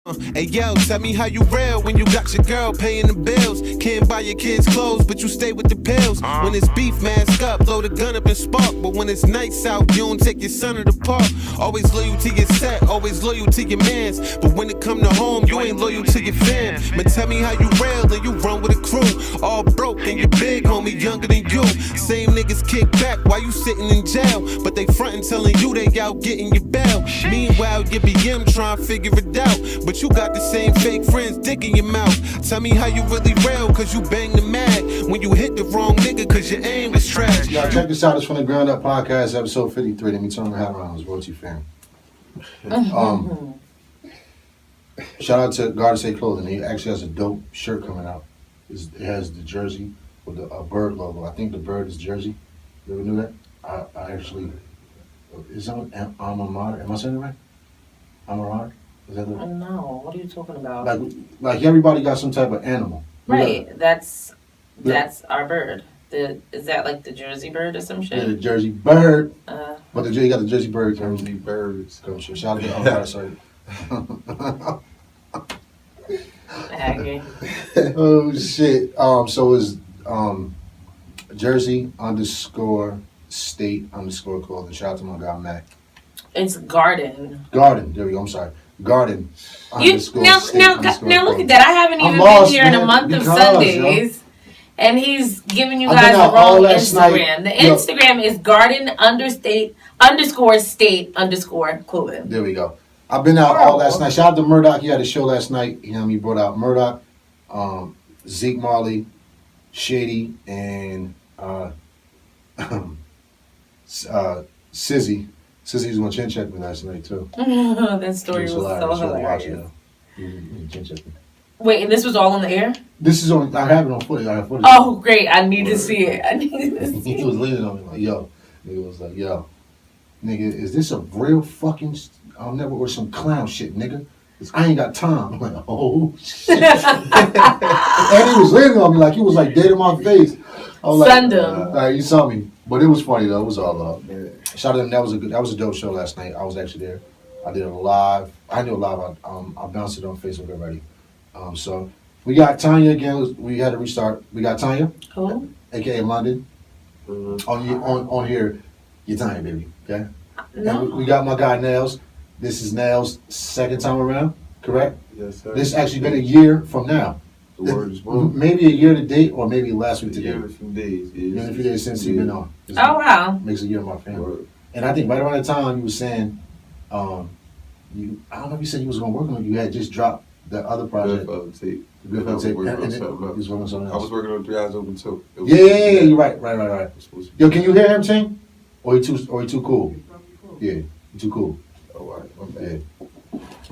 Hey yo, tell me how you real when you got your girl paying the bills. Can't buy your kids clothes, but you stay with the pills. When it's beef, mask up, load a gun up and spark. But when it's nights out, you don't take your son to the park. Always loyal to your set, always loyal to your mans. But when it come to home, you ain't loyal to your fam. But tell me how you real and you run with a crew. All broke and you big, homie, younger than you. Same niggas kick back while you sitting in jail. But they frontin' telling you they out getting your bail. Meanwhile, your BM trying to figure it out. But you got the same fake friends dick in your mouth. Tell me how you really real, cause you bang the mag. When you hit the wrong nigga, cause your aim was trash. Y'all check this out, it's from the Ground Up Podcast, episode 53. Let me turn my hat around, it's Royalty Fam. Shout out to Garden State Clothing. He actually has a dope shirt coming out. It has the jersey with a bird logo. I think the bird is Jersey. You ever knew that? I actually, is that alma mater? Am I saying it right? Alma mater? Is that the? No, what are you talking about? Like everybody got some type of animal. Right, that's our bird. Is that like the Jersey bird or some shit? Yeah, the Jersey bird. But you got the Jersey bird. Jersey birds. Shout out to sorry. I agree. Oh shit. So it's Jersey _state _ clothing. Shout out to my guy Mac. It's Garden. There we go. I'm sorry. Garden. Now look at that. I haven't even lost, been here in a month of Sundays. And he's giving you guys the wrong Instagram. The Instagram is Garden _state _ There we go. I've been out all last night. Shout out to Murdoch. He had a show last night. You know, he brought out Murdoch, Zeke Marley, Shady, and Sizzy. Sizzy was on Chin Check me last night too. That story was so hilarious. Wait, and this was all on the air? This is on. I have it on footage. Oh, great! I need to see it. He was leaning on me like, "Yo," nigga was like, "Yo, nigga, is this a real fucking? I'll never order some clown shit, nigga. 'Cause I ain't got time." I'm like, "Oh shit!" And he was leaning on me like he was like dead in my face. I was Send him. You saw me, but it was funny though. It was all love. Shout out to them. That was a dope show last night. I was actually there. I did it live. I did it live. I bounced it on Facebook already. So we got Tanya again. We had to restart. We got Tanya, Who? aka London. On here, you're Tanya, baby. Okay. No. And we got my guy Nellz. This is Nellz' second time around, correct? Yes, sir. This actually been a year from now. The word is one. Maybe a year to date, or maybe last week to date. A few days. A few days since you've been on. Oh wow. Makes a year of my family. Word. And I think right around the time you were saying, I don't know if you said you was gonna work on it. You had just dropped the other project. Good tape. The Good tape. Working on And something you else. was working on something I else. was working on 3 Eyes Open too. Yeah, you're right. Yo, can you hear him sing? Or he too cool? Yeah, he too cool. Oh, all right. Yeah.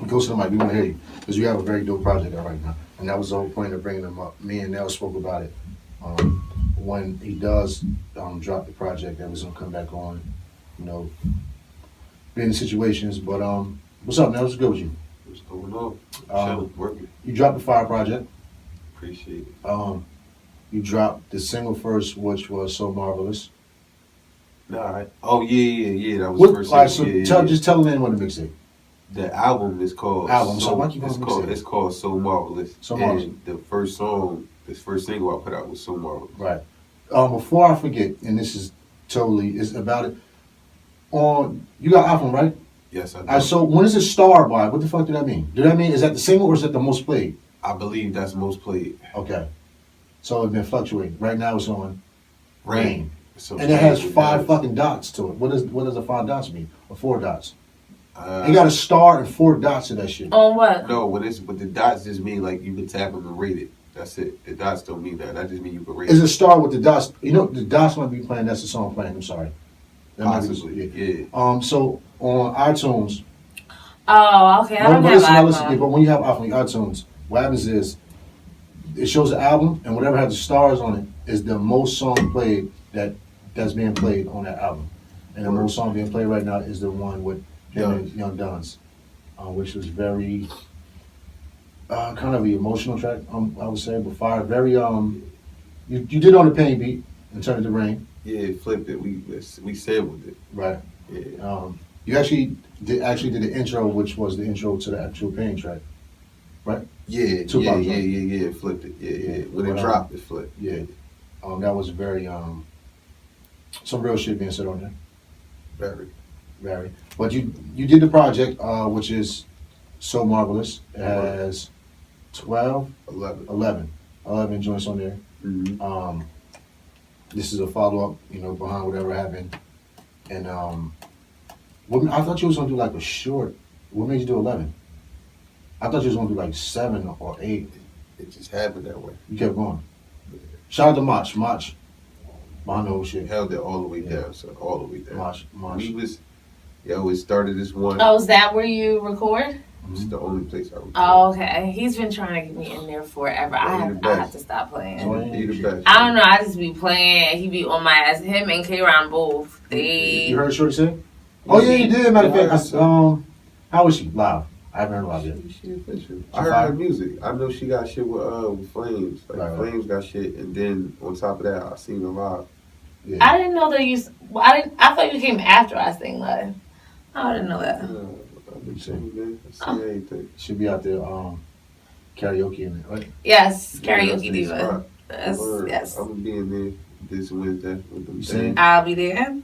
Go to the mic. We want to hear you because you have a very dope project out right now, and that was the whole point of bringing him up. Me and Nell spoke about it. When he does drop the project, that was gonna come back on. You know, be in the situations. But what's up, Nell? What's good with you? What's going on? Um, Working. You dropped the Fire project. Appreciate it. You dropped the single first, which was So Marvelous. Nah. Oh yeah. That was the first. All right, so yeah. just tell them what the mixtape. The album is called. So why keep on mixing? It's called So Marvelous. So Marvelous. And the first song, this first single I put out was So Marvelous. Right. Before I forget, and this is about it. You got iPhone, right? Yes, I do. All right, so when is it star by? What the fuck did that mean? Is that the single or is that the most played? I believe that's most played. Okay. So it's been fluctuating. Right now it's on Rain. So And it has 5 fucking dots to it. What does the 5 dots mean? Or 4 dots? You got a star and 4 dots to that shit. On what? No, but the dots just mean like you can tap them and rate it. That's it. The dots don't mean that. That just mean you can rate Is it. a star with the dots? You know, the dots might be playing. That's the song playing. I'm sorry. Possibly, yeah. So on iTunes. Oh, okay. I don't have iPhone. But when you have iPhone, iTunes, what happens is it shows the album, and whatever has the stars on it is the most song played that's being played on that album. And the most song being played right now is the one with Young Duns, which was very kind of an emotional track, I would say, but fire. Very you did on the Pain beat and turned it to Rain. Yeah, flipped it. We sampled it. Right. Yeah. You actually did the intro, which was the intro to the actual Pain track. right? Yeah, Tupac yeah, joint. yeah. It flipped it. Yeah. When it But, dropped, it flipped. Yeah. That was very some real shit being said on there. Very. Very. But you did the project, which is so marvelous. It has 12, 11 joints on there. Mm-hmm. This is a follow up, behind whatever happened. And I thought you was gonna do like a short. What made you do 11? I thought you was gonna do like 7 or 8. It just happened that way. You kept going. Shout out to Mach behind the whole shit. Held it all the way down, so all the way down. Mach. It started as one. Oh, is that where you record? It's the only place I record. Oh, okay. He's been trying to get me in there forever. I have to stop playing. He the best. I don't know. I just be playing. He be on my ass. Him and K-Ron both. You heard Shorty say? Oh yeah, you did. Matter of fact, how was she live? I haven't heard live yet. She official. I heard her music. I know she got shit with Flames. Flames got shit, and then on top of that, I seen her live. Yeah. I didn't know that you. I thought you came after I sing live. I didn't know that. I see anything. Should be out there karaoke in it, right? Yes, karaoke diva. Yes. I'm gonna be in there this Wednesday with them. I'll be there.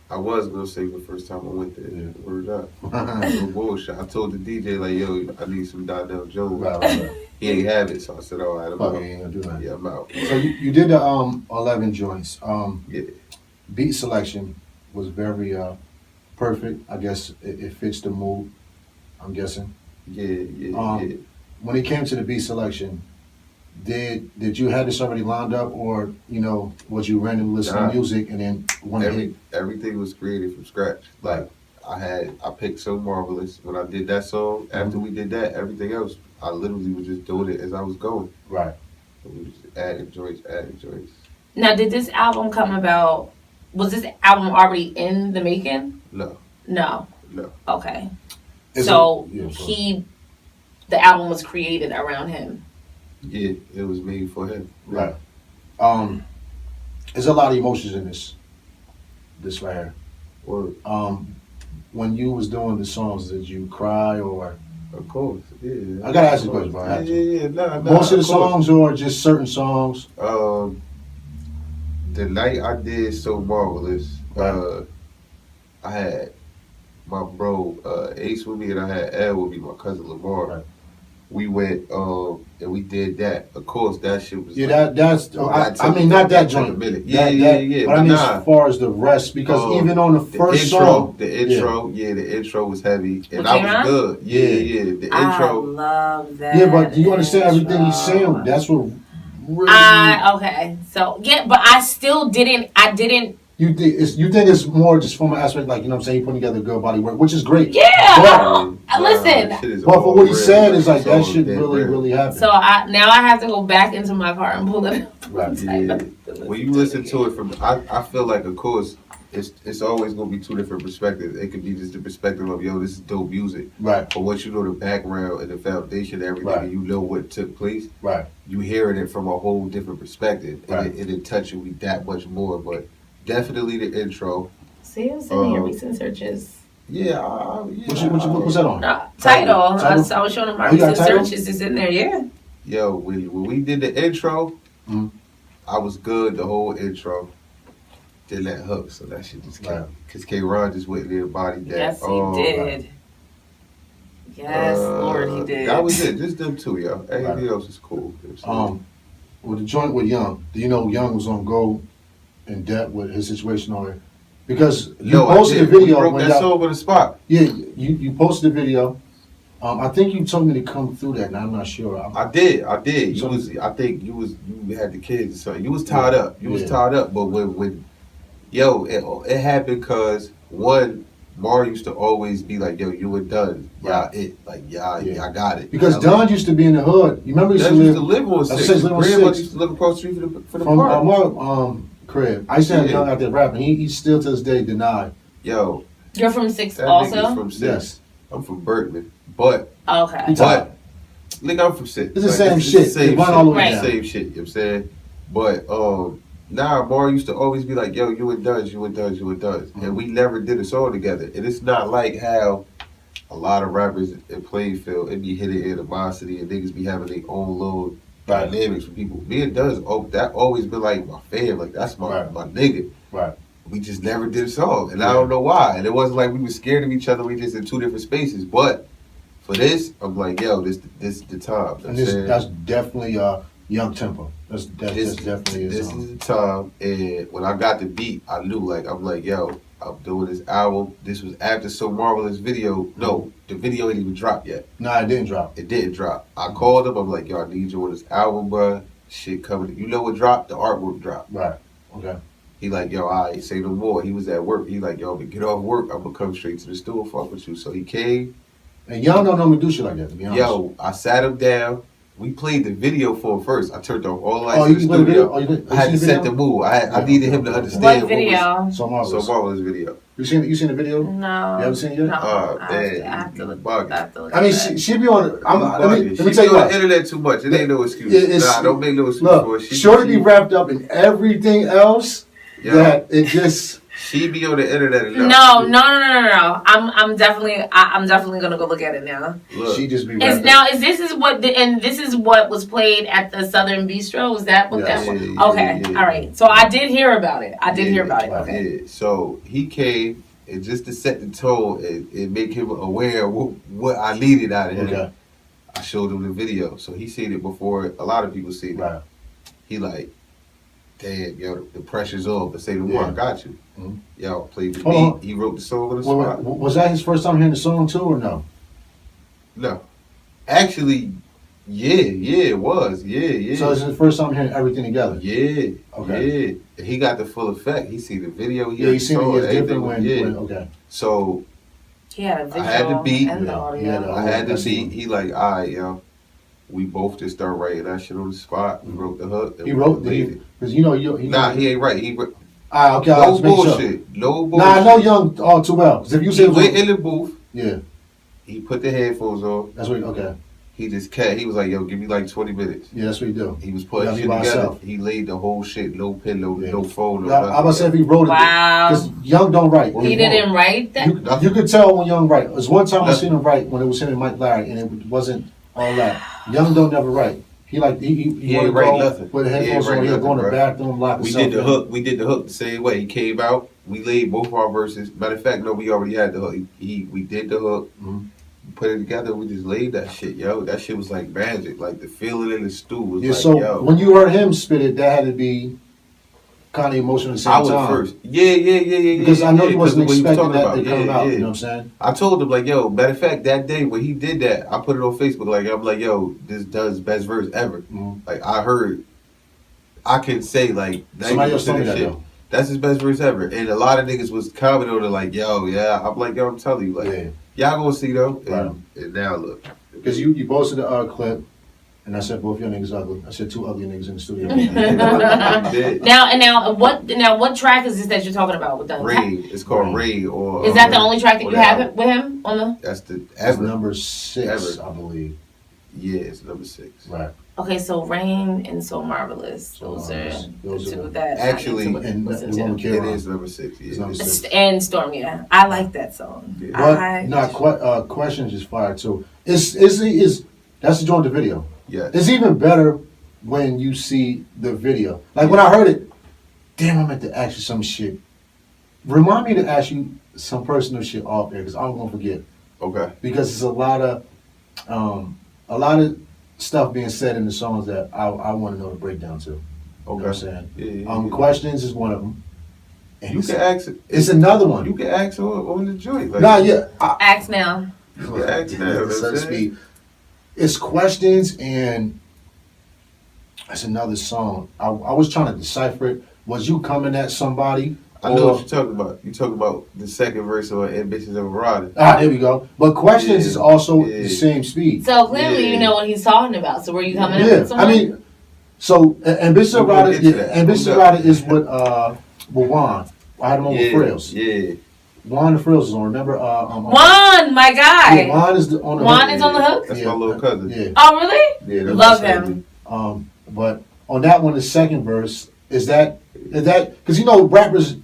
I was gonna sing the first time I went there. Yeah. Word up. No bullshit. I told the DJ like, yo, I need some Donnell Jones. Right. He ain't have it, so I said, all right, I'm out. Ain't gonna do that. Yeah, I'm out. So you did the 11 joints. Yeah. Beat selection was very perfect. I guess it fits the mood. I'm guessing. Yeah. When it came to the beat selection, did you have this already lined up, or was you randomly listening to music and then everything was created from scratch. Like I picked So Marvelous when I did that song. After we did that, everything else I literally was just doing it as I was going. Right. So we just adding joints. Now, did this album come about? Was this album already in the making? No. Okay. The album was created around him. Yeah, it was made for him. Right. There's a lot of emotions in this right here. Word. When you was doing the songs, did you cry or? Of course, yeah. I gotta ask you a question, bro. Yeah. Nah, most of the songs or just certain songs? The night I did So Marvelous, right. I had my bro Ace with me and I had Ed with me, my cousin Lamar. Right. We went and we did that. Of course, that shit was. Yeah, that's. I mean, not that joint. Yeah. But I mean, as far as the rest, because even on the first song, the intro was heavy, and I was good. Yeah. The intro. I love that. Yeah, but do you understand everything he's saying? That's what. Really, okay. So but I still didn't. You think it's more just from an aspect like, you saying, putting together good body work, which is great. Yeah. Listen. But for what he said is like that shit really happened. So now I have to go back into my car and pull it up. Right. Yeah. When you listen to it from, I feel like, of course, it's always gonna be two different perspectives. It could be just the perspective of, yo, this is dope music. Right. But once you know the background and the foundation and everything, right. and you know what took place, right. You hearing it from a whole different perspective, right. and it touches you that much more. But definitely the intro. See, I'm sending your recent searches. Yeah. What's that on? Title. I was showing them my recent searches. It's in there, yeah. Yo, when we did the intro, I was good the whole intro. Then that hook, so that shit just came. Because K-Ron just went there and bodied that. Yes, he did. Right. Yes, Lord, he did. That was it. Just them two, yo. Everything else is cool. With the joint with Young, do you know Young was gonna go in depth with his situation on it? Because you posted a video. We broke that song on the spot. Yeah, you posted a video. I think you told me to come through that, and I'm not sure. I did. I think you had the kids or something. You was tied up. You was tied up. But when it happened because one, Mar used to always be like, yo, you were done. Yeah, I got it. Because Don used to be in the hood. You remember he used to live on 6. Grandma used to live across the street for the park. My crib. I used to have Young out there rapping. He's still to this day denied. Yo. You're from 6 also? From 6. Yes. I'm from Berkman. But. Okay. But. Nigga, I'm from 6. It's the same shit. Same shit. All the way down. Same shit. You know what I'm saying? But, nah, Mar used to always be like, yo, you and Duz. And we never did a song together. And it's not like how a lot of rappers in Plainfield, it be hitting animosity and niggas be having their own little dynamics with people. Me and Does, that always been like my fam, like that's my nigga. Right. We just never did a song, and I don't know why. And it wasn't like we were scared of each other. We just in two different spaces. But for this, I'm like, yo, this is the time. And that's definitely young tempo. That's definitely this is the time. And when I got the beat, I knew I'm like, yo, I'm doing this album. This was after So Marvelous video. No, the video ain't even dropped yet. No, it didn't drop. It didn't drop. I called him. I'm like, yo, I need you on this album, bro. Shit coming. You know what dropped? The artwork dropped. Right. Okay. He like, yo, I ain't say no more. He was at work. He like, yo, get off work. I'm gonna come straight to the studio, fuck with you. So he came. And y'all don't normally do shit like that, to be honest. Yo, I sat him down. We played the video for him first. I turned off all lights in the studio. I had to set the mood. I needed him to understand what video. So Marvelous video. You seen the video? No. You haven't seen it yet? No. I have to look at mean, she be on. Let me tell she you be on what. the internet too much. It ain't no excuse. Don't make no excuse for it. Shorty be wrapped up in everything else that it just. She be on the internet enough. No. I'm definitely gonna go look at it now. Look. She just be This is what was played at the Southern Bistro. Was that what that was? Okay, all right. So I did hear about it. Okay. Yeah. So he came and just to set the tone and make him aware of what I needed out of him. Okay. I showed him the video, so he seen it before a lot of people seen it. Right. He like, damn, yo, the pressure's on. But say the more, I got you. Mm-hmm. Yo, played the beat. He wrote the song on the spot. Was that his first time hearing the song too, or no? No, actually, yeah, it was, yeah. So it's his first time hearing everything together. Yeah, okay. Yeah. And he got the full effect. He see the video. He seen it. It's different when. Okay. So. He had a visual. I had the beat. And the audio. I had the beat. He like, all right, yo. We both just start writing that shit on the spot. We wrote the hook. He wrote the because he ain't right. Okay. No bullshit. No bullshit. Nah, I know Young all too well. Because if you say he went in the booth. Yeah. He put the headphones on. That's what. Okay. He just he was like, yo, give me like 20 minutes. Yeah, that's what he do. He was putting shit together. Himself. He laid the whole shit. No pen, no phone. No I was about to say if he wrote it. Wow. Because Young don't write. He didn't write that? You could tell when Young write. There's one time I seen him write when it was him and Mike Larry, and it wasn't all that. Young don't never write. He ain't write nothing. With the headphones on, he'll go in the bathroom, lock himself in. We did the hook the same way. He came out. We laid both of our verses. Matter of fact, no, we already had the hook. We did the hook. Mm-hmm. Put it together. We just laid that shit, yo. That shit was like magic. Like the feeling in the stew was yo. When you heard him spit it, that had to be kind of emotional at the same time. I was first. Yeah. Because I know he wasn't expecting that to come out. You know what I'm saying? I told him like, yo. Matter of fact, that day when he did that, I put it on Facebook. Like I'm like, yo, this does best verse ever. Mm-hmm. Like I heard, I can say like somebody else told me that shit. though. That's his best verse ever. And a lot of niggas was commenting on it like, yo, yeah. I'm like, yo, I'm telling you, like, y'all gonna see though. And now look. Because you posted the clip, and I said both your niggas ugly. I said two ugly niggas in the studio. Now, what track is this that you're talking about with them? Rain. It's called Rain. Or is that the only track that you have with him on the? That's number 6, I believe. Yeah, it's number 6. Right. Okay, so Rain and So Marvelous. Those are two that actually, and the one with it is number 6. Yeah. And Storm, yeah, I like that song. Yeah. But Questions is fire too. Is that's the joint the video? Yeah. It's even better when you see the video. Like when I heard it, damn, I meant to ask you some shit. Remind me to ask you some personal shit off there because I'm gonna forget. Okay. Because it's a lot of stuff being said in the songs that I want to know the breakdown to. Okay. You know what I'm saying? Yeah. Questions is one of them. And you can ask. It's another one. You can ask on the joint. Like, ask now. You can ask now. So to speak. It's Questions, and that's another song. I was trying to decipher it. Was you coming at somebody? I know what you're talking about. You're talking about the second verse on Ambitions of a Rider. There we go. But Questions is also the same speed. So clearly you know what he's talking about. So were you coming at someone? I mean, so Ambitions of a Rider is with Juan. I had him on with Frills. Yeah. Juan and Frills is on. Remember? Juan, my guy. Yeah, Juan is on the Juan hook. is on the hook? That's my little cousin. Yeah. Oh, really? Yeah. Love him. But on that one, the second verse, is that because you know rappers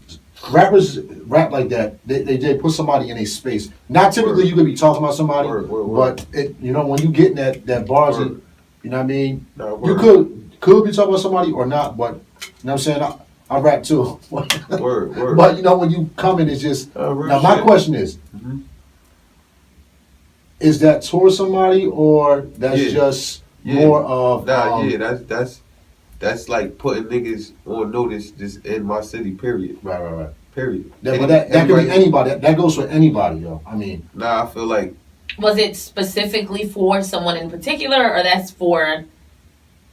rappers rap like that. They put somebody in a space. Not typically you could be talking about somebody, but when you get in that bars, you know what I mean. You could be talking about somebody or not, but you know what I'm saying. I rap too. But when you come in, it's just now. My question is. Mm-hmm. Is that towards somebody or that's just more of that's like putting niggas on notice just in my city, period. Right. Period. But that could be anybody. That goes for anybody, yo. I mean. I feel like. Was it specifically for someone in particular, or that's for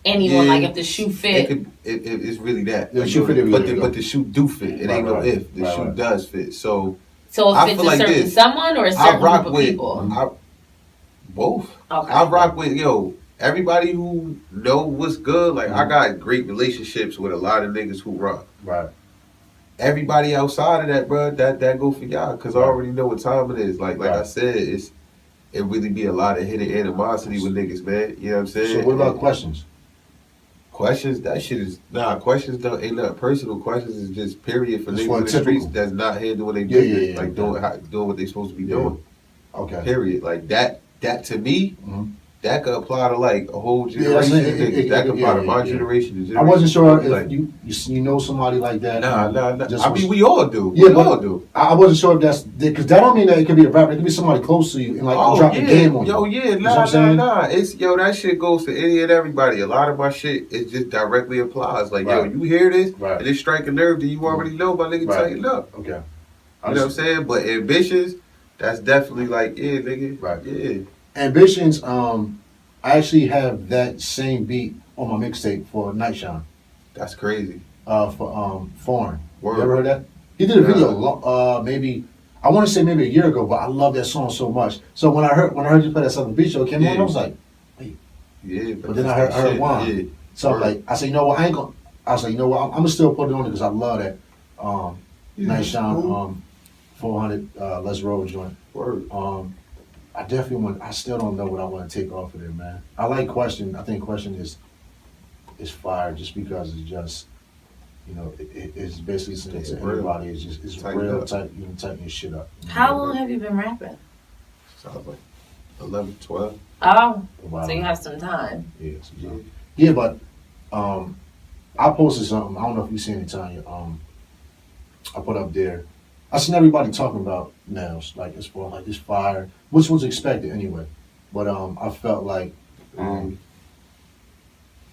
anyone? Like if the shoe fit. It's really that. The shoe fit, but the shoe do fit. It ain't no if. The shoe does fit. So if it's a certain someone or a certain group of people. Both. Okay. I rock with everybody who know what's good. Like I got great relationships with a lot of niggas who rock. Right. Everybody outside of that, bro, that go for y'all because I already know what time it is. Like I said, it really be a lot of hidden animosity with niggas, man. You know what I'm saying? So what about questions? Questions, that shit is questions ain't nothing personal. Questions is just period for niggas in the streets that's not handling their business, like doing what they supposed to be doing. Okay. Period. Like that to me, that could apply to like a whole generation of niggas. That could apply to my generation. I wasn't sure if you know somebody like that. Nah. I mean, we all do. Yeah, we all do. I wasn't sure if that's because that don't mean that it could be a rapper. It could be somebody close to you and like drop the game on you. Nah. It's that shit goes to any and everybody. A lot of my shit it just directly applies. Like you hear this and it strike a nerve that you already know, my nigga. Tighten up. Okay. You know what I'm saying? But ambitions, that's definitely like nigga. Right. Yeah. Ambitions. I actually have that same beat on my mixtape for Nightshine. That's crazy. For Foreign. Word. You ever heard that? He did a video maybe I want to say maybe a year ago, but I love that song so much. So when I heard you play that Southern Beach show, it came on, I was like, wait. Yeah. But then I heard Juan. Yeah. So I said, you know what? I was like, you know what? I'm gonna still put it on it because I love that Nightshine 400 Les Road joint. Word. I still don't know what I want to take off of there, man. I like Question. I think Question is fire just because it's just, it's basically saying to everybody, it's real tight, you can tighten your shit up. How long have you been rapping? Sounds like 11, 12. Oh, so you have some time. Yeah, but I posted something. I don't know if you seen it, Tanya. I put up there. I seen everybody talking about Nellz, like as far like this fire, which was expected anyway. But I felt like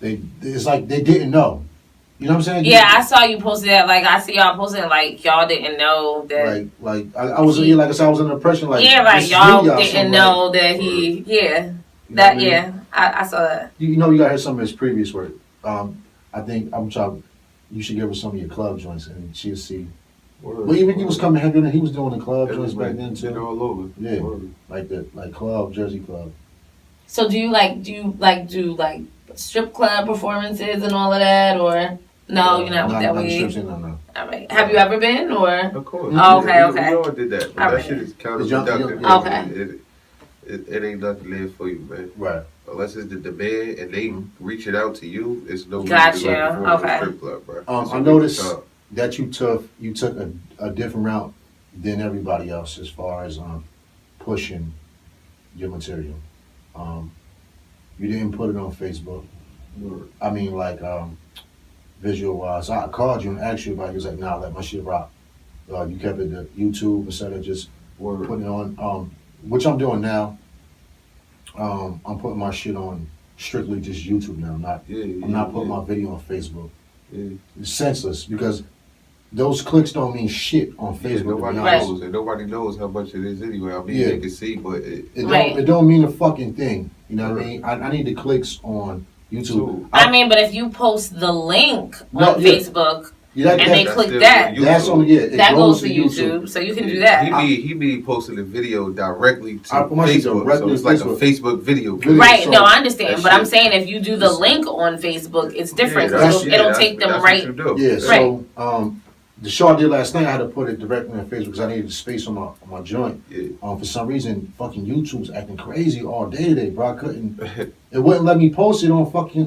it's like they didn't know. You know what I'm saying? Yeah, I saw you posted that. Like I see y'all posting like y'all didn't know that. Like I was like I said, I was under the impression like y'all didn't know that he I saw that. You gotta hear some of his previous work. I think you should give her some of your club joints and she'll see. Well, even he was coming heavy and he was doing the club joints back then too. All over. Yeah, like club, Jersey club. So do you do strip club performances and all of that, or no? You're not with that way. No. All right. Have you ever been, or? Of course. Oh, okay. We all did that. But that shit is counterproductive. Okay. It ain't nothing there for you, man. Right. Unless it's the demand and they reaching out to you, it's no Gotcha. Okay. Strip club, bro. I noticed that you took a different route than everybody else as far as pushing your material. You didn't put it on Facebook. I mean, visual wise. I called you and asked you about it. You was like, nah, let my shit rock. You kept it to YouTube instead of just putting it on, which I'm doing now. I'm putting my shit on strictly just YouTube now. I'm not putting my video on Facebook. Yeah. It's senseless because those clicks don't mean shit on Facebook. Nobody knows how much it is anyway. I mean, they can see, but it don't mean a fucking thing. You know what I mean? I need the clicks on YouTube. But if you post the link on Facebook and they click that, that's only that goes to YouTube, so you can do that. He be posting a video directly to Facebook, so it's like a Facebook video. Right? No, I understand, but I'm saying if you do the link on Facebook, it's different because it'll take them right. Yeah. So the show I did last night, I had to put it directly on Facebook because I needed the space on my joint. Yeah. For some reason, fucking YouTube's acting crazy all day today, bro. I couldn't. It wouldn't let me post it on fucking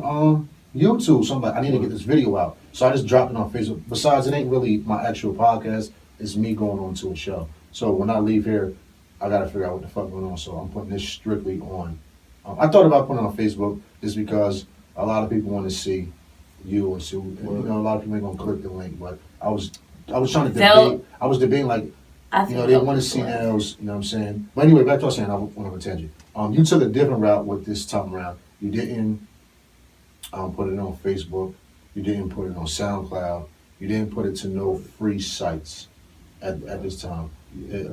YouTube. So I'm like, I need to get this video out. So I just dropped it on Facebook. Besides, it ain't really my actual podcast. It's me going on to a show. So when I leave here, I gotta figure out what the fuck going on. So I'm putting this strictly on. I thought about putting it on Facebook just because a lot of people want to see you and see. And, you know, a lot of people ain't gonna click the link, but I was trying to debate. I was debating like, you know, they want to see Nellz. You know what I'm saying? But anyway, back to what I was saying. I want to attend you. You took a different route with this time around. You didn't put it on Facebook. You didn't put it on SoundCloud. You didn't put it to no free sites at this time.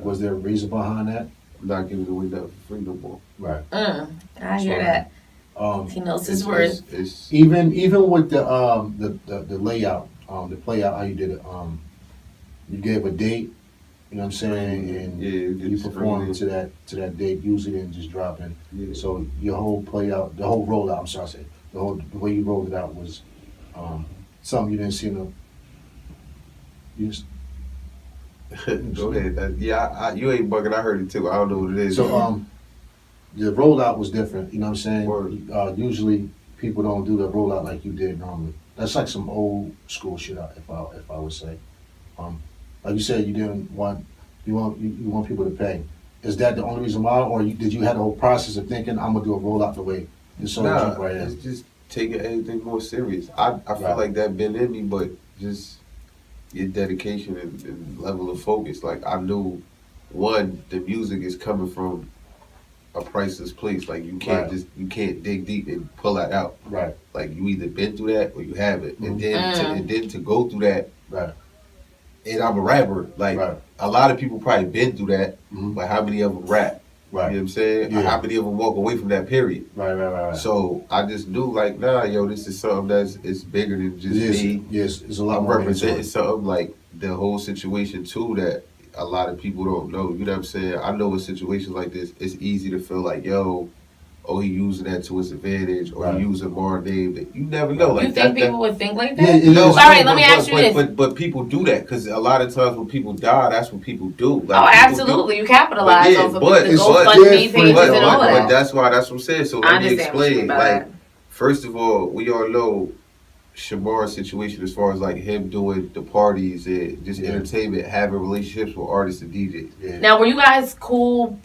Was there a reason behind that? I'm not giving away that free no more. Right. I hear that. He knows his worth. Even with the layout, the play out, how you did it. You gave a date. You know what I'm saying? And you performed to that date. Usually didn't just drop in. Yeah. So your whole play out, the whole rollout. I'm sorry, I said the way you rolled it out was something you didn't see no. You just Go ahead. You ain't bugging. I heard it too. I don't know what it is. So the rollout was different. You know what I'm saying? Usually people don't do the rollout like you did normally. That's like some old school shit. If I would say, like you said, you want people to pay. Is that the only reason why, or did you have the whole process of thinking I'm gonna do a rollout the way this song jump right in? It's just taking everything more serious. I feel like that been in me, but just your dedication and level of focus. Like I knew, one, the music is coming from a priceless place. Like you can't you can't dig deep and pull that out. Right. Like you either been through that or you haven't. And then to go through that. Right. And I'm a rapper. Like a lot of people probably been through that, but how many of them rap? Right. You know what I'm saying? Yeah. How many of them walk away from that period? Right. So I just knew like, nah, yo, this is something it's bigger than just me. Yes, it's a lot I'm more. representing something like the whole situation too that a lot of people don't know. You know what I'm saying? I know in situations like this, it's easy to feel like, yo, he using that to his advantage, or he using more name that you never know. Like you think people would think like that? Yeah, all right, let me ask you this. But people do that because a lot of times when people die, that's what people do. Like, absolutely, you capitalize off of the GoFundMe pages and all that. But that's what I'm saying. So let me explain. Like, first of all, we all know Shamar's situation as far as like him doing the parties and just entertainment, having relationships with artists and DJs. Yeah. Now, were you guys cool?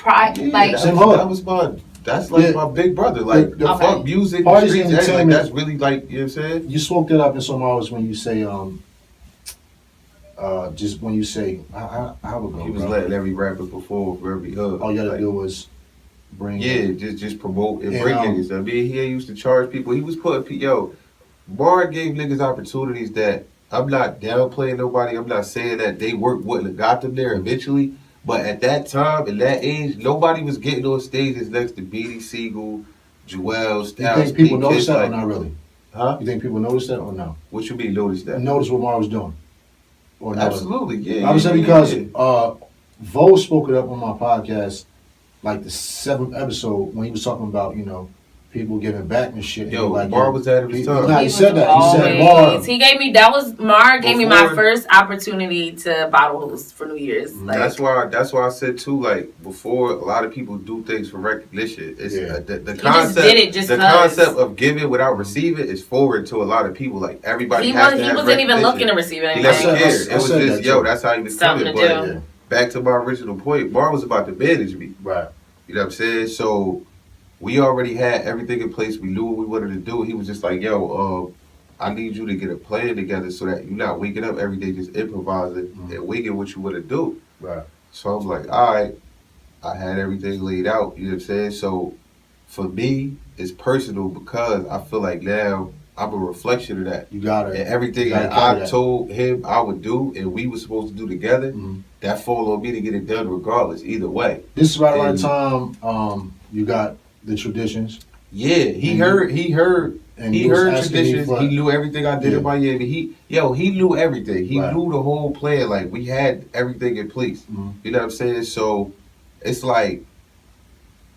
That's like my big brother. Like the fuck music, parties, streets, entertainment. like, that's really like, you know what I'm saying? You spoke that up in some hours when you say just when you say how would go. He was letting every rapper perform for every hood. All you had to do was bring just promote and bring niggas. I mean, he used to charge people. He was putting Bar gave niggas opportunities that I'm not downplaying nobody. I'm not saying that they work wouldn't have got them there eventually. But at that time, in that age, nobody was getting on stages next to Beanie Siegel, Joel, Styles. You think people noticed that or not really? Huh? You think people noticed that or no? What you mean notice that? Notice what Mar was doing. Or absolutely, yeah. I was saying because Vo spoke it up on my podcast, like the 7th episode when he was talking about, people giving back and shit. Yo, like, Mar was at his time. He said that. He said Mar. Mar gave me my first opportunity to bottle host for New Year's. Like, that's why I said too. Like before, a lot of people do things for recognition. It's the concept. The concept of giving without receiving is foreign to a lot of people. Like everybody. He wasn't even looking to receive anything. He never cared. It was just that's how he was something coming. to do. Back to my original point, Mar was about to manage me. Right. You know what I'm saying? So we already had everything in place. We knew what we wanted to do. He was just like, yo, I need you to get a plan together so that you're not waking up every day just improvising and winging what you want to do. Right. So I was like, all right. I had everything laid out. You know what I'm saying? So for me, it's personal because I feel like now I'm a reflection of that. You got it. And everything that I told him I would do and we were supposed to do together, that fall on me to get it done regardless, either way. This is right around the time you got the traditions. Yeah, he heard traditions. He knew everything I did in Miami. He knew everything. He knew the whole plan. Like we had everything in place. You know what I'm saying? So it's like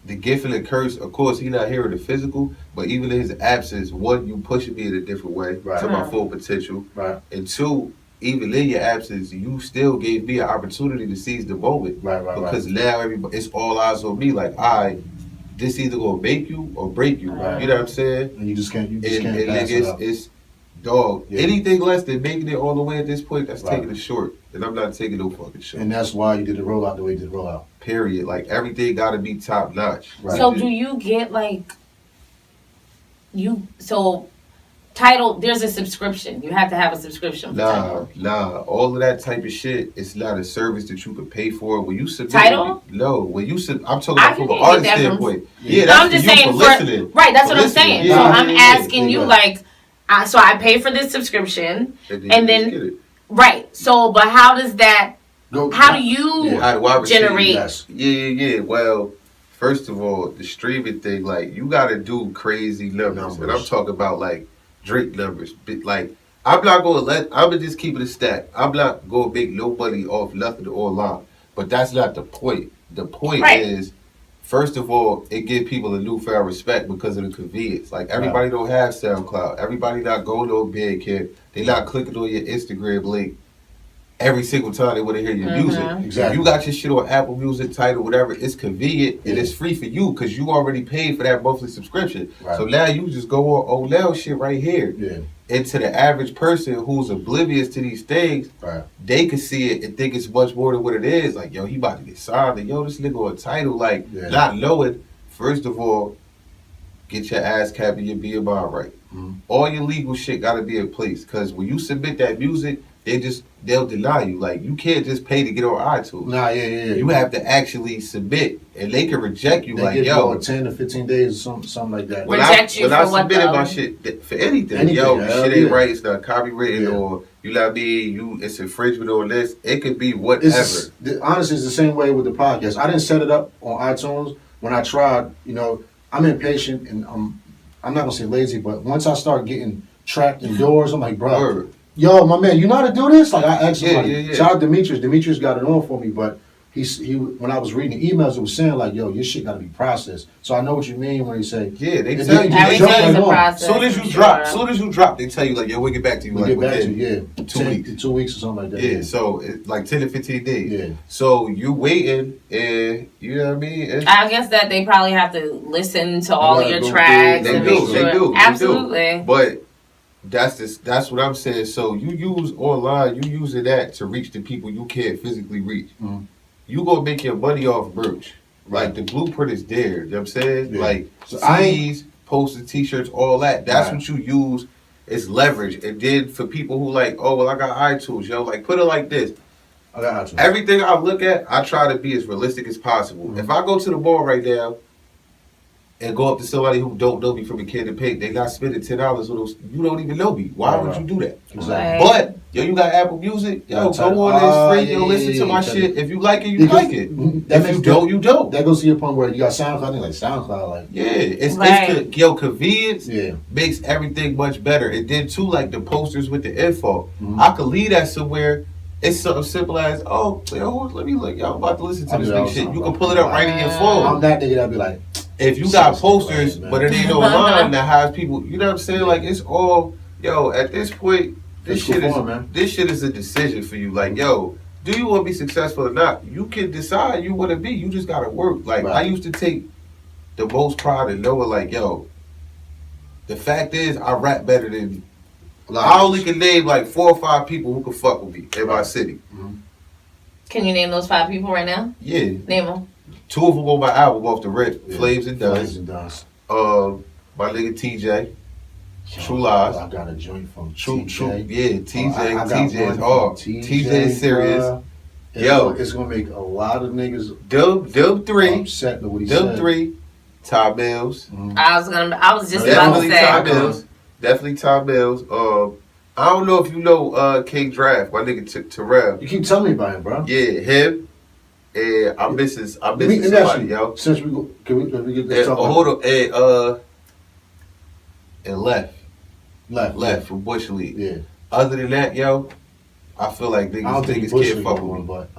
the gift and the curse. Of course, he not here in the physical, but even in his absence, one, you pushing me in a different way to my full potential. Right. And two, even in your absence, you still gave me an opportunity to seize the moment. Right. Because now it's all eyes on me. Like this either gonna make you or break you. Right. You know what I'm saying? And you just can't pass it up. It's dog. Yeah. Anything less than making it all the way at this point, that's taking it short. and I'm not taking no fucking shit. And that's why you did the rollout the way you did the rollout. Period. Like everything got to be top notch. Right. So do you get like Tidal? There's a subscription. You have to have a subscription. For Tidal. Nah. All of that type of shit. It's not a service that you could pay for. When you submit, Tidal? No. When you I'm talking about from an artist standpoint. Yeah, that's I'm just for you saying for listening. Right. That's what I'm saying. Yeah, so yeah, I'm asking you yeah. like, so I pay for this subscription, And then you get it. right. So, but how does that? How do you How do I receive? generate? Yes. Yeah. Well, first of all, the streaming thing, like you got to do crazy numbers, and I'm talking about like Drake numbers. But like, I'm gonna just keep it a stack. I'm not gonna make no money off nothing online. But that's not the point. The point is, first of all, it gives people a newfound respect because of the convenience. Like everybody don't have SoundCloud. Everybody not going on Bandcamp. They not clicking on your Instagram link every single time they want to hear your music. Exactly. If you got your shit on Apple Music, Tidal, whatever, it's convenient and it's free for you because you already paid for that monthly subscription. Right. So now you just go on Nellz shit right here. Yeah. And to the average person who's oblivious to these things, they can see it and think it's much more than what it is. Like, yo, he about to get signed. And, yo, this nigga on Tidal. Like, not knowing, first of all, get your ass cap and your BMI right. Mm-hmm. All your legal shit got to be in place. Because when you submit that music, they'll deny you. Like, you can't just pay to get on iTunes. Nah, yeah. You have to actually submit, and they can reject you. They like, give yo, you 10 to 15 days or something like that. when Reject you when for I what, submitted though? my shit for anything, yo, shit ain't right. It's not copywritten, or you know what I mean. It's infringement on this. It could be whatever. Honestly, it's the same way with the podcast. I didn't set it up on iTunes. When I tried, I'm impatient and I'm not gonna say lazy, but once I start getting tracked indoors, I'm like, bro. Yo, my man, you know how to do this? Like I asked somebody. Yeah. Shout out Demetrius. Demetrius got it on for me, but he when I was reading the emails, it was saying like, yo, your shit got to be processed. So I know what you mean when they say, they tell you everything's a process. Soon as you drop, they tell you like, yo, we'll get back to you. We'll get back to you, 2 weeks. 2 weeks or something like that. Yeah, so it's like 10 to 15 days. Yeah. So you waiting, and you know what I mean? I guess that they probably have to listen to all your tracks and make sure. They do. Absolutely. But that's what I'm saying. So you use online, you using that to reach the people you can't physically reach. Mm-hmm. You gonna make your money off merch. Like the blueprint is there. You know what I'm saying? Yeah. Like so CDs, posters, t-shirts, all that. That's what you use as leverage. And then for people who like, oh well, I got iTunes, yo, like put it like this. I got iTunes. Everything I look at, I try to be as realistic as possible. Mm-hmm. If I go to the bar right now and go up to somebody who don't know me from a kid in pink, they not spending $10 on those. You don't even know me. Why would you do that? Exactly. But yo, you got Apple Music. Yo, go on there, free. Yo, listen to my shit. If you like it, you like it. If you don't, you don't. That goes to your point where you got SoundCloud. Like SoundCloud, like it's convenience makes everything much better. And then too, like the posters with the info, I could leave that somewhere. It's something simple as, let me look. Yo, I'm about to listen to this big shit. You can pull it up right in your phone. I'm that nigga that'd be like. If you got posters, but it ain't online that has people, you know what I'm saying? Like it's all, at this point, this shit is a decision for you. Like, yo, do you want to be successful or not? You can decide you want to be. You just gotta work. Like I used to take the most pride in knowing, like, yo, the fact is I rap better than I only can name like 4 or 5 people who can fuck with me in my city. Mm-hmm. Can you name those 5 people right now? Yeah. Name them. 2 of them on my album off the rip. Flames and Dust. My nigga TJ. True Lies. I got a joint from TJ. Yeah, TJ is hard. TJ is serious. Yo, it's gonna make a lot of niggas Dub 3. upset with what he said. Dub 3. Ty Mills. Mm-hmm. I was just about to say. Ty Mills. Definitely Ty Mills. I don't know if you know King Draft. My nigga Terrell. You keep telling me about him, bro. Yeah, him. And I'm missing somebody, yo. Since we go, can we get this talk? Hold on, and left from Bush League. Yeah. Other than that, yo, I feel like niggas can't fuck with me. But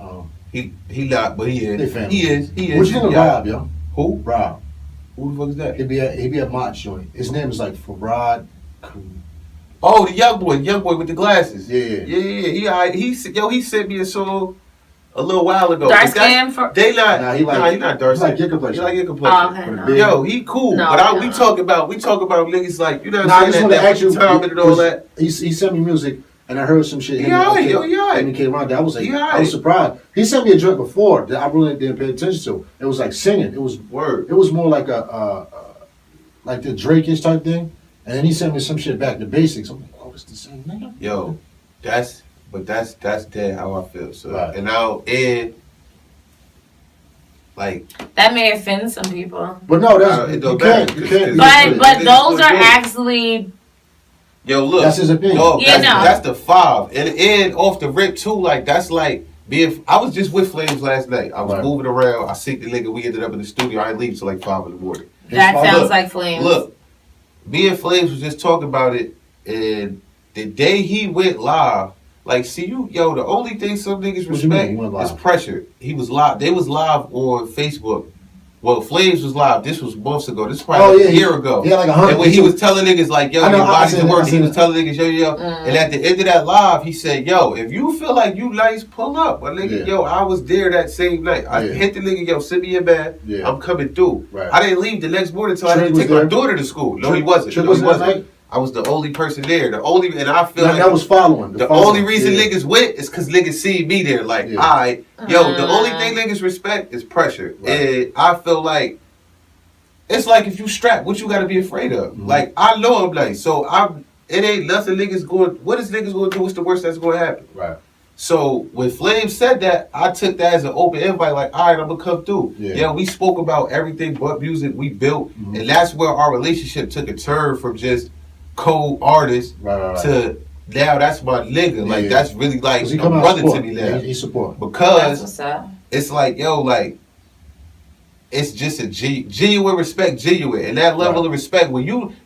he not, but he is. He is. What you think of Rob, yo? Who? Rob. Who the fuck is that? He be at Mott's joint. His name is like Farad. Oh, the young boy with the glasses. Yeah. He sent me a song a little while ago. Dark skin for he not dark skin. He like your complexion. Okay, Yo, he cool. But we talk about niggas like, you know what I'm saying? I just want to ask you time and all that. He sent me music and I heard some shit. Yeah, And he came around. I was like, I was surprised. He sent me a joint before that I really didn't pay attention to. It was like singing. It was word. It was more like like the Drake-ish type thing. And then he sent me some shit back, the basics. I'm like, oh, it's the same nigga. Yo, that's dead how I feel. So right. and like that may offend some people. But no, that's you can't. But those are actually. Yo, look. That's his opinion. Dog, that's the 5. And off the rip too, like that's like being. I was just with Flames last night. I was moving around. I synced the nigga. We ended up in the studio. I didn't leave till like 5 in the morning. That sounds like Flames. Look, me and Flames was just talking about it, and the day he went live, like, see you, yo, the only thing some niggas respect is pressure. He was live. They was live on Facebook. Well, Flames was live. This was months ago. This was probably a year ago. Yeah, like 100. And when he was telling niggas like, yo, your body's to work, he was telling niggas, yo. And at the end of that live, he said, yo, if you feel like you nice, pull up. My nigga, yo, I was there that same night. I hit the nigga, yo, send me a bag. I'm coming through. Right. I didn't leave the next morning until I had to take my daughter to school. No, he wasn't. No, he wasn't. I was the only person there. And I feel like that was following. The only reason niggas went is because niggas see me there. Like, the only thing niggas respect is pressure. Right. And I feel like it's like if you strap, what you got to be afraid of? Mm-hmm. Like, I know I'm nice. So it ain't nothing niggas going, what is niggas going to do? What's the worst that's going to happen? Right. So when Flames said that, I took that as an open invite, like, all right, I'm going to come through. Yeah, we spoke about everything but music we built. Mm-hmm. And that's where our relationship took a turn from just co-artist to now that's my nigga. Like, that's really like a brother to me now. Yeah, he support. Because it's like, yo, like, it's just a genuine respect, genuine. And that level of respect,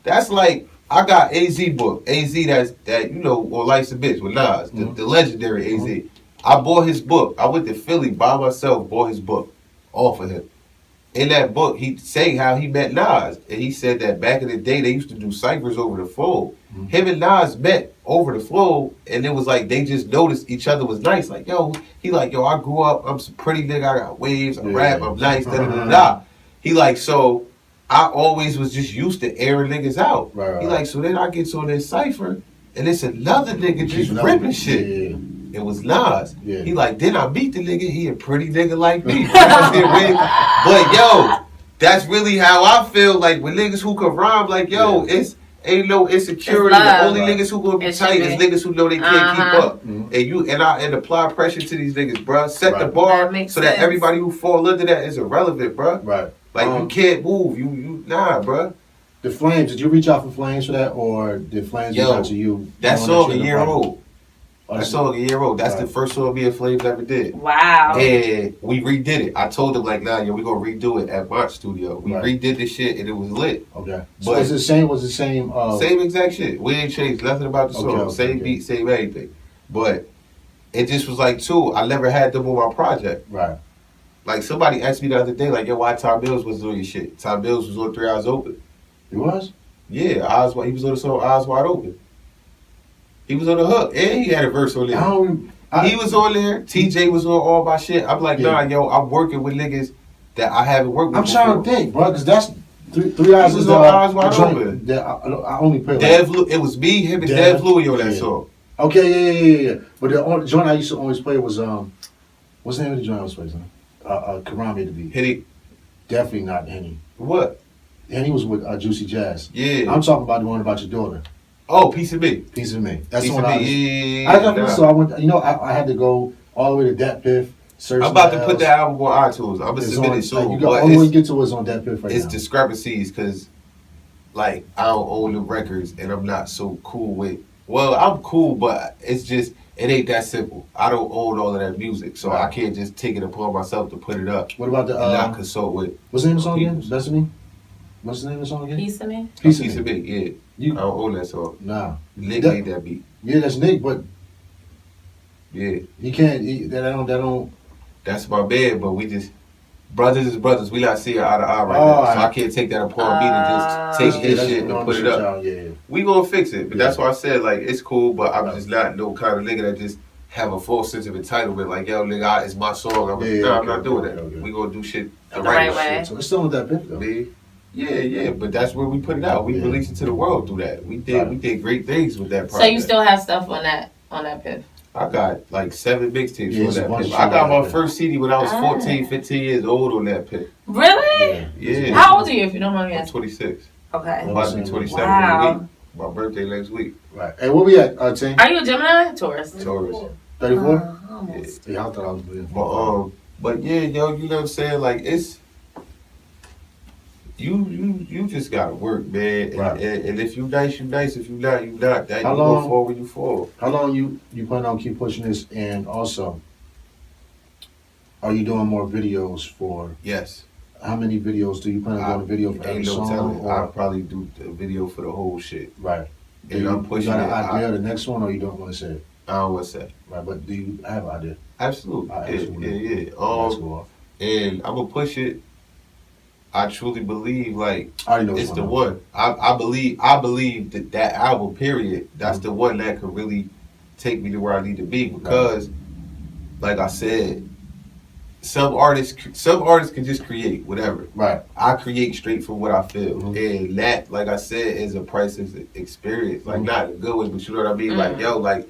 that's like, I got AZ book. AZ that you know, on Life's a Bitch with Nas, the legendary AZ. I bought his book. I went to Philly by myself, bought his book off of him. In that book, he saying how he met Nas. And he said that back in the day, they used to do ciphers over the phone. Him and Nas met over the phone, and it was like they just noticed each other was nice. Like, yo, he like, yo, I grew up, I'm some pretty nigga, I got waves, I rap, I'm nice, da-da-da-da. He like, so I always was just used to airing niggas out. He like, so then I get to this cipher, and it's another nigga just ripping shit. It was Nas. He like, then I meet the nigga, he a pretty nigga like me. But yo, that's really how I feel. Like with niggas who can rhyme, like, yo, ain't no insecurity. The only niggas who gonna be tight is niggas who know they can't keep up. And apply pressure to these niggas, bruh. Set the bar so that everybody who fall under that is irrelevant, bruh. Right. Like you can't move. You nah, bruh. The Flames, did you reach out for Flames for that, or did Flames reach out to you? That song a year old. That song a year old. That's the first song me and Flames ever did. Wow. And we redid it. I told him like, nah, yo, we gonna redo it at March Studio. We redid this shit and it was lit. Okay. So was it the same? Same exact shit. We ain't changed nothing about the song. Same beat, same everything. But it just was like I never had them on my project. Right. Like somebody asked me the other day, like, yo, why Tom Mills was doing your shit? Tom Mills was on 3 Eyes Open. He was? Yeah, he was on the song Eyes Wide Open. He was on the hook, and he had a verse on there. He was on there. TJ was on all my shit. I'm like, nah, yo, I'm working with niggas that I haven't worked with before. Trying to think, bro, because that's 3 Eyes was on Eyes Wide Open. I only played it was me, him, and Dev Louie on that song. Okay, yeah. But the joint I used to always play was, what's the name of the joint I was playing? Karami to be. Henny. Definitely not Henny. What? Henny was with Juicy Jazz. Yeah. I'm talking about the one about your daughter. Oh, Piece of Me. Piece of Me. That's Piece the one I was. So I went. I had to go all the way to Dat Piff. I'm about to put that album on iTunes. I'm gonna submit it soon. You got only way to get to is on Dat Piff right now. It's discrepancies because, like, I don't own the records and I'm not so cool with. Well, I'm cool, but it's just it ain't that simple. I don't own all of that music, so I can't just take it upon myself to put it up. What about the? And not consult with. What's the name of the song again? That's Me. What's the name of the song again? Piece of Me. Piece of Me. Yeah. I don't own that song. Nah. Nick made that beat. Yeah, that's Nick, but yeah, he can't. That don't. That's my bad, but we just brothers is brothers. We not seeing eye to eye right now, so I can't take that upon me to just take his shit and put it up. We gonna fix it, but that's why I said like it's cool, but I'm just not no kind of nigga that just have a false sense of entitlement. Like, yo, nigga, it's my song. I'm not doing that. We gonna do shit the right way. So it's still on that bit though. Yeah, but that's where we put it out. We released it to the world through that. We did great things with that project. So you still have stuff on on that Piff? I got like 7 mixtapes Yeah, on it's a that bunch Piff. of I got my shit. first CD when I was 14, 15 years old on that Piff. Really? Yeah. How old are you, if you don't mind me I'm asking? 26. Okay. I'm about to be 27 in a Wow. week. My birthday next week. Right. Hey, where we at, Ting? Are you a Gemini? Taurus. Taurus. 34? Almost. Yeah, I thought I was being But yeah, yo, you know what I'm saying? Like it's you just gotta work, man. And, Right. and if you nice, you nice. If you not, you not. That How you long- go forward, you fall. How long you plan on keep pushing this? And also, are you doing more videos for? Yes. How many videos do you plan on doing a video for every Ain't no song? telling. Or, I'll probably do a video for the whole shit. right. Do And you, I'm pushing you got it. an idea of the next one, or you don't want to say it? I don't want to say. Right, but do you have an idea? Absolutely. Absolutely. Yeah. Let's go off. And I'm gonna push it. I truly believe like I already know it's what's the going on. one. I believe that album period. That's the one that could really take me to where I need to be because, like I said, some artists can just create whatever. Right. I create straight from what I feel, Mhm. and that, like I said, is a priceless experience. Like not in a good way, but you know what I mean. Like yo, like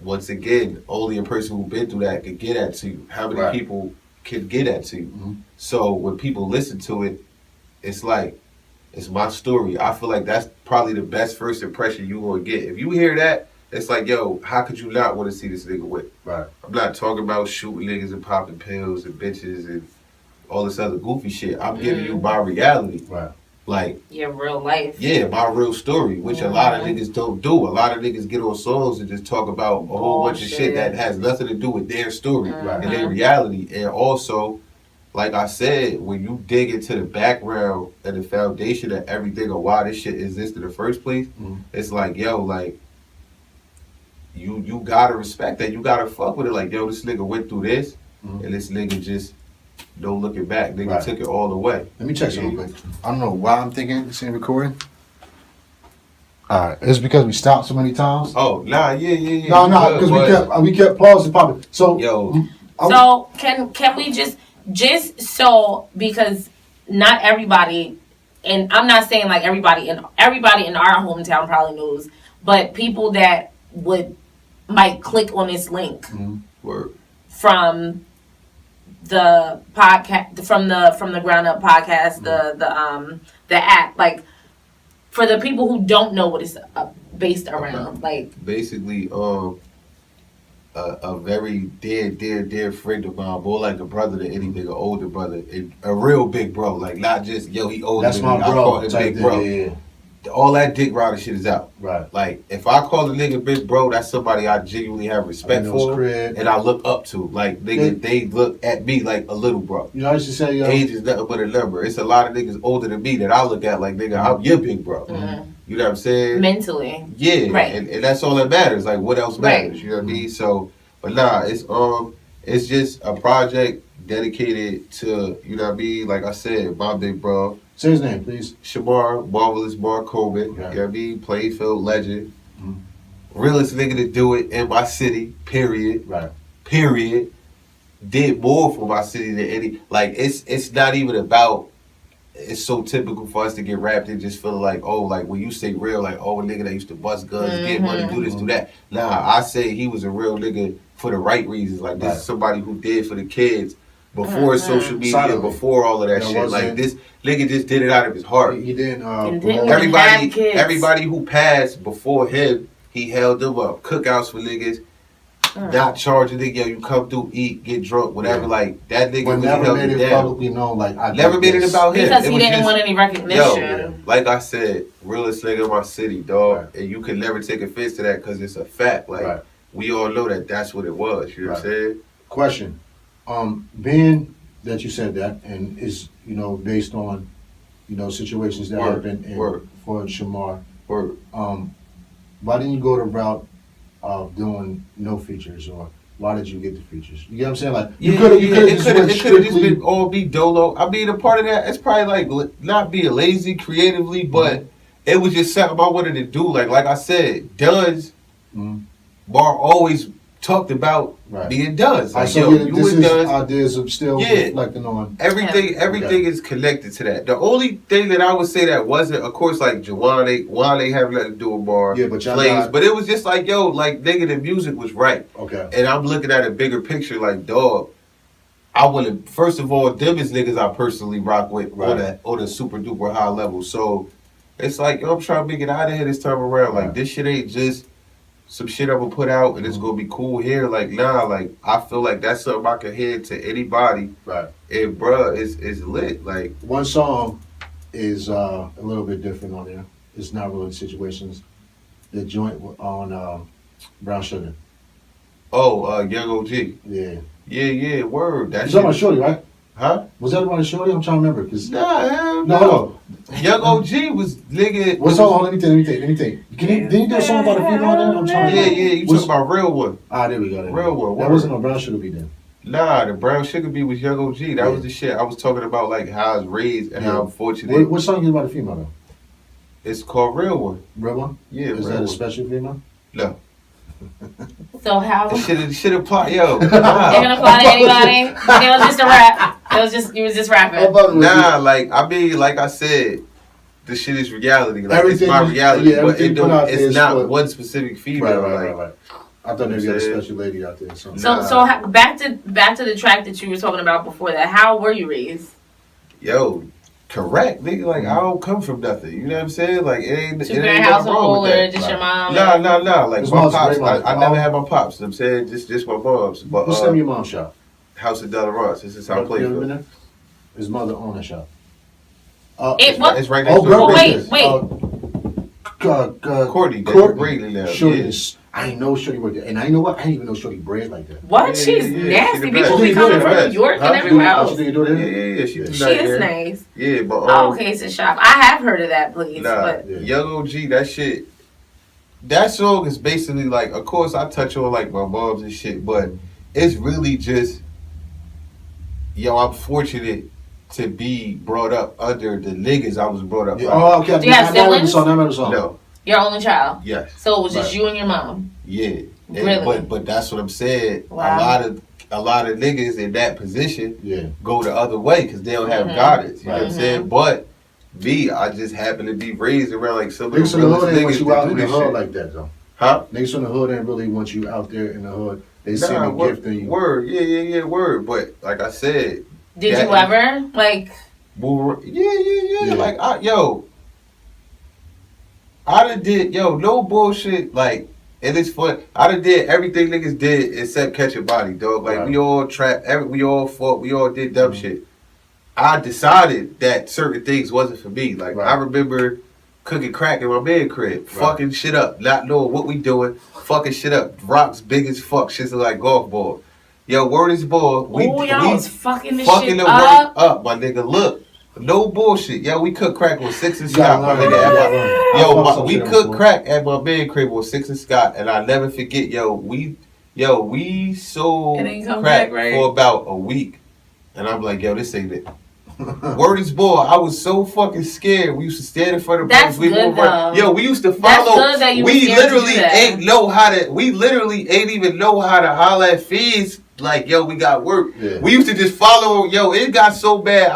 once again, only a person who's been through that could get that to you. How many Right. people can get that to you? Mhm. So when people listen to it, it's like it's my story. I feel like that's probably the best first impression you gonna get. If you hear that, it's like yo, how could you not want to see this nigga win? Right. I'm not talking about shooting niggas and popping pills and bitches and all this other goofy shit. I'm giving you my reality. Right. Like, Your real life. yeah, my real story, which a lot of niggas don't do. A lot of niggas get on songs and just talk about a whole bunch of shit that has nothing to do with their story and their reality. And also, like I said, when you dig into the background and the foundation of everything of why this shit exists in the first place, it's like, yo, like, you gotta respect that. You gotta fuck with it. Like, yo, this nigga went through this, and this nigga just no looking back. Nigga took it all the way. Let me check something real quick. I don't know why I'm thinking this ain't recording. All right, it's because we stopped so many times. Oh, nah, yeah. No, because we kept pausing, popping. So, yo, So can we just so because not everybody, and I'm not saying like everybody in our hometown probably knows, but people that might click on this link from the podcast, from the Ground Up podcast, the app, like for the people who don't know what it's based around, like basically a very dear friend of mine, more like a brother than any nigga, older brother, and a real big bro, like not just yo he older that's than my me. I bro. call him big bro. Yeah. All that dick rider shit is out. Right. Like if I call a nigga big bro, that's somebody I genuinely have respect for and I look up to. Like nigga, they look at me like a little bro. You know, I used to say, age is nothing but a number. It's a lot of niggas older than me that I look at like nigga, I'm your big bro. You know what I'm saying? Mentally. Yeah. Right. And that's all that matters. Like what else matters? Right. You know what I mean? So, but nah, it's just a project dedicated to, you know what I mean? Like I said, my big bro. Say his name, please. Shamar, Marvelous Mark Coleman. You know what I mean? Playfield legend. Realest nigga to do it in my city, period. Right. Period. Did more for my city than any. Like, it's not even about. It's so typical for us to get wrapped in just feeling like, oh, like when you say real, like, oh, a nigga that used to bust guns, get money, do this, do that. Nah, I say he was a real nigga for the right reasons. Like, this is somebody who did for the kids before social media, before all of that shit. Like, this nigga just did it out of his heart. He didn't. Everybody who passed before him, he held them up. Cookouts for niggas. Not charging nigga, yo, you come through, eat, get drunk, whatever. Yeah. Like that nigga really never made it publicly known. Like I never made it about him because he didn't want any recognition. Yo, like I said, realest nigga in my city, dog, and you can never take offense to that because it's a fact. Like we all know that that's what it was. You know what I'm saying? Question: being that you said that, and is based on situations that have been for Shamar. Why didn't you go the route of doing no features, or why did you get the features? You get what I'm saying? Like you could have just been all be dolo. I mean, a part of that, it's probably like not being lazy creatively, but it was just something I wanted to do. Like I said, Duns Bar always talked about Right. being done. Like, So yo, you this and is done. ideas of still reflecting on. Everything is connected to that. The only thing that I would say that wasn't, of course, like Juwan ain't have nothing to do with Bar. Yeah, but y'all Flames, got- but it was just like, yo, like, nigga, the music was right. Okay. And I'm looking at a bigger picture, like, dog, I want to, first of all, them is niggas I personally rock with on a super duper high level. So it's like, yo, I'm trying to make it out of here this time around. Like, this shit ain't just some shit I'm gonna put out and it's gonna be cool here. Like, nah, like, I feel like that's something I can hand to anybody. Right. And bruh, it's lit. Like, One song is a little bit different on there. It's not really situations. The joint on Brown Sugar. Young OG. Yeah. Yeah, word. That You shit. talking about Shorty, right? Huh? Was that about Shorty? I'm trying to remember. Nah, hell No, no. Young OG was nigga. What song? Let me think. Did you do a song about a female on there? I'm trying to Yeah, remember. you talking about Real One. There we go. Real One. That wasn't on Brown Sugar Beat then. Nah, the Brown Sugar Beat was Young OG. That was the shit. I was talking about, like, how I was raised and how I'm fortunate. What song is about a female though? It's called Real One. Real One? Yeah, Is Real that a One. special female? No. So how? It should apply, yo. It can apply to anybody. It was just a rap. You was just rapping. Nah, like, I mean, like I said, this shit is reality. Like, Everything it's my is- reality, yeah, but everything it don't, put out there it's is not for- one specific female. Right. I thought maybe you had a special lady out there. So. Back to the track that you were talking about before that. How were you raised? Yo, correct, nigga. Like, I don't come from nothing. You know what I'm saying? Like, it ain't Two-parent nothing wrong household with or that. just your mom? Nah. Like, His my mom's pops, great mom. I never had my pops. I'm saying just my mom's. But What's the name of your mom's shop? House of Delarance. This is how I play You ever for. been there? His mother owned that shop. It's right next Oh, to girl, the wait. Courtney, they're greatly now. Shorty, Yeah. I ain't know Shorty worked there. And I know what? I didn't even know Shorty bred like that. What? Yeah, She's yeah, nasty. she the People best. be She coming the from best. New York Huh? and everywhere else. She do your daughter? Yeah, she's She nice is there. nice. Yeah, but Oh, okay, it's a shop. I have heard of that place, nah, but Young OG, that shit. That song is basically like, of course, I touch on like my moms and shit, but it's really just, yo, I'm fortunate to be brought up under the niggas I was brought up. Yeah. under. Oh, okay. Do you have I remember the siblings? song. No, your only child. yes, So it was just Right. you and your mom. yeah, And- Really? but that's what I'm saying. Wow. A lot of niggas in that position Yeah. go the other way because they don't have Mhm. guidance. You know what I'm Mhm. saying? But me, I just happen to be raised around like some of the Niggas from the realest hood ain't want niggas you out that in do the this hood shit. like that, though. Huh? Niggas from the hood ain't really want you out there in the hood. They see the word, gift in you. Word, yeah, word. But like I said, Did that- you ever like? move, yeah. Yeah. Like I done did, no bullshit. Like, and it's fun. I done did everything niggas did except catch a body, dog. Like Right. we all trapped, we all fought, we all did dumb shit. I decided that certain things wasn't for me. Like Right. I remember cooking crack in my bed crib, fucking shit up, not knowing what we doing, fucking shit up. Rocks big as fuck, shit's like golf ball. Yo, word is ball. Oh, y'all was fucking this fucking shit the up. work up, my nigga. Look, no bullshit. Yo, we cook crack on 6 and You gotta Scott, my learn nigga. that. At my- I fucked some we shit up cook before. crack at my bed crib on 6 and Scott, and I never forget. We sold It ain't come crack back, right? for about a week, and I'm like, yo, this ain't it. Word is ball. I was so fucking scared. We used to stand in front of That's we good, moved around. though. Yo, we used to That's follow. good that you We was scared to do literally that. ain't know how to. We literally ain't even know how to holler at fees. Like, yo, we got work. Yeah. We used to just follow. Yo, it got so bad.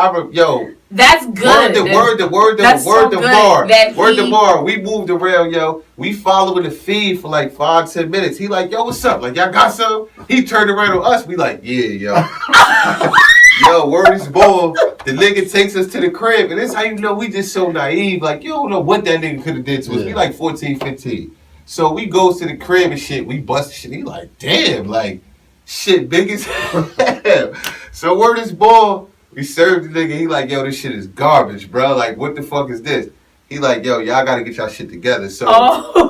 That's good. Word the That's so good bar. that Word the he- bar. We moved around, yo. We following the feed for like 5-10 minutes. He like, yo, what's up? Like, y'all got some? He turned around on us. We like, yeah, yo. Yo, word is ball. The nigga takes us to the crib. And this how you know we just so naive. Like, you don't know what that nigga could have did to us. Yeah. We like 14, 15. So we goes to the crib and shit. We bust shit. He like, damn, like, shit big as hell. So word is ball. We served the nigga. He like, yo, this shit is garbage, bro. Like, what the fuck is this? He like, yo, y'all gotta get y'all shit together. So,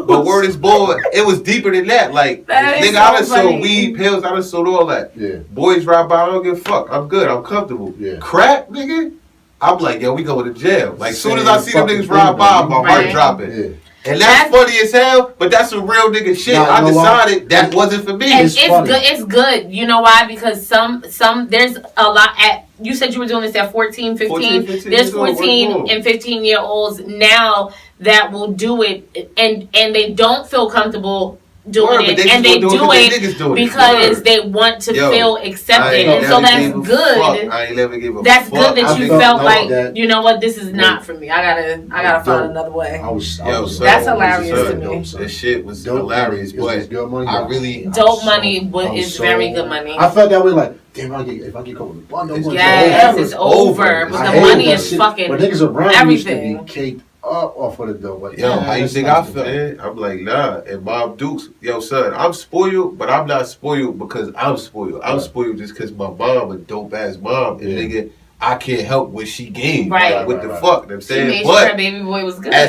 but word is ball. It was deeper than that. Like, That is nigga, I done so sold funny. weed, pills. I done sold all that. Yeah. Boys ride by. I don't give a fuck. I'm good. I'm comfortable. Yeah. Crack, nigga. I'm like, yo, we going to jail. Like, soon as I see them Same niggas ride by, fucking my thing, heart man. dropping. Yeah. And that's funny as hell, but that's some real nigga shit. Nah, I you know why? decided that wasn't for me. And It's it's funny. good. It's good. You know why? Because some there's a lot at. You said you were doing this at 14, 15. 14, 15 There's years old, 14 word and 15-year-olds now that will do it, and they don't feel comfortable doing Word, but it, and just they gonna do it 'cause they niggas doing it. because Word. they want to Yo, feel I accepted, ain't and so never that's gave a good. fuck. I ain't never give a That's fuck. good that you felt felt no, like, that- you know what, this is not for me. I gotta find Dope. another way. I was That's hilarious to me. dope, son. That shit was Dope hilarious, money. Is but good money? I Yeah. really Dope I money was is very good money. I felt that way, like, damn, if I get caught with a bundle, I'm gonna Yes, go it's forever. over. But I the hated money that is shit. fucking But niggas around everything. used to be caked up off of the dope. Like, Yo, man, how you that's think not I the feel? fact. I'm like, nah. And Bob Dukes, yo, son, I'm spoiled, but I'm not spoiled because I'm spoiled. I'm Right. spoiled just because my mom, a dope ass mom, and Yeah. nigga, I can't help what she gave. Right. Like, what Right, the right. fuck? You know what I'm She saying? made sure But her baby boy was good. at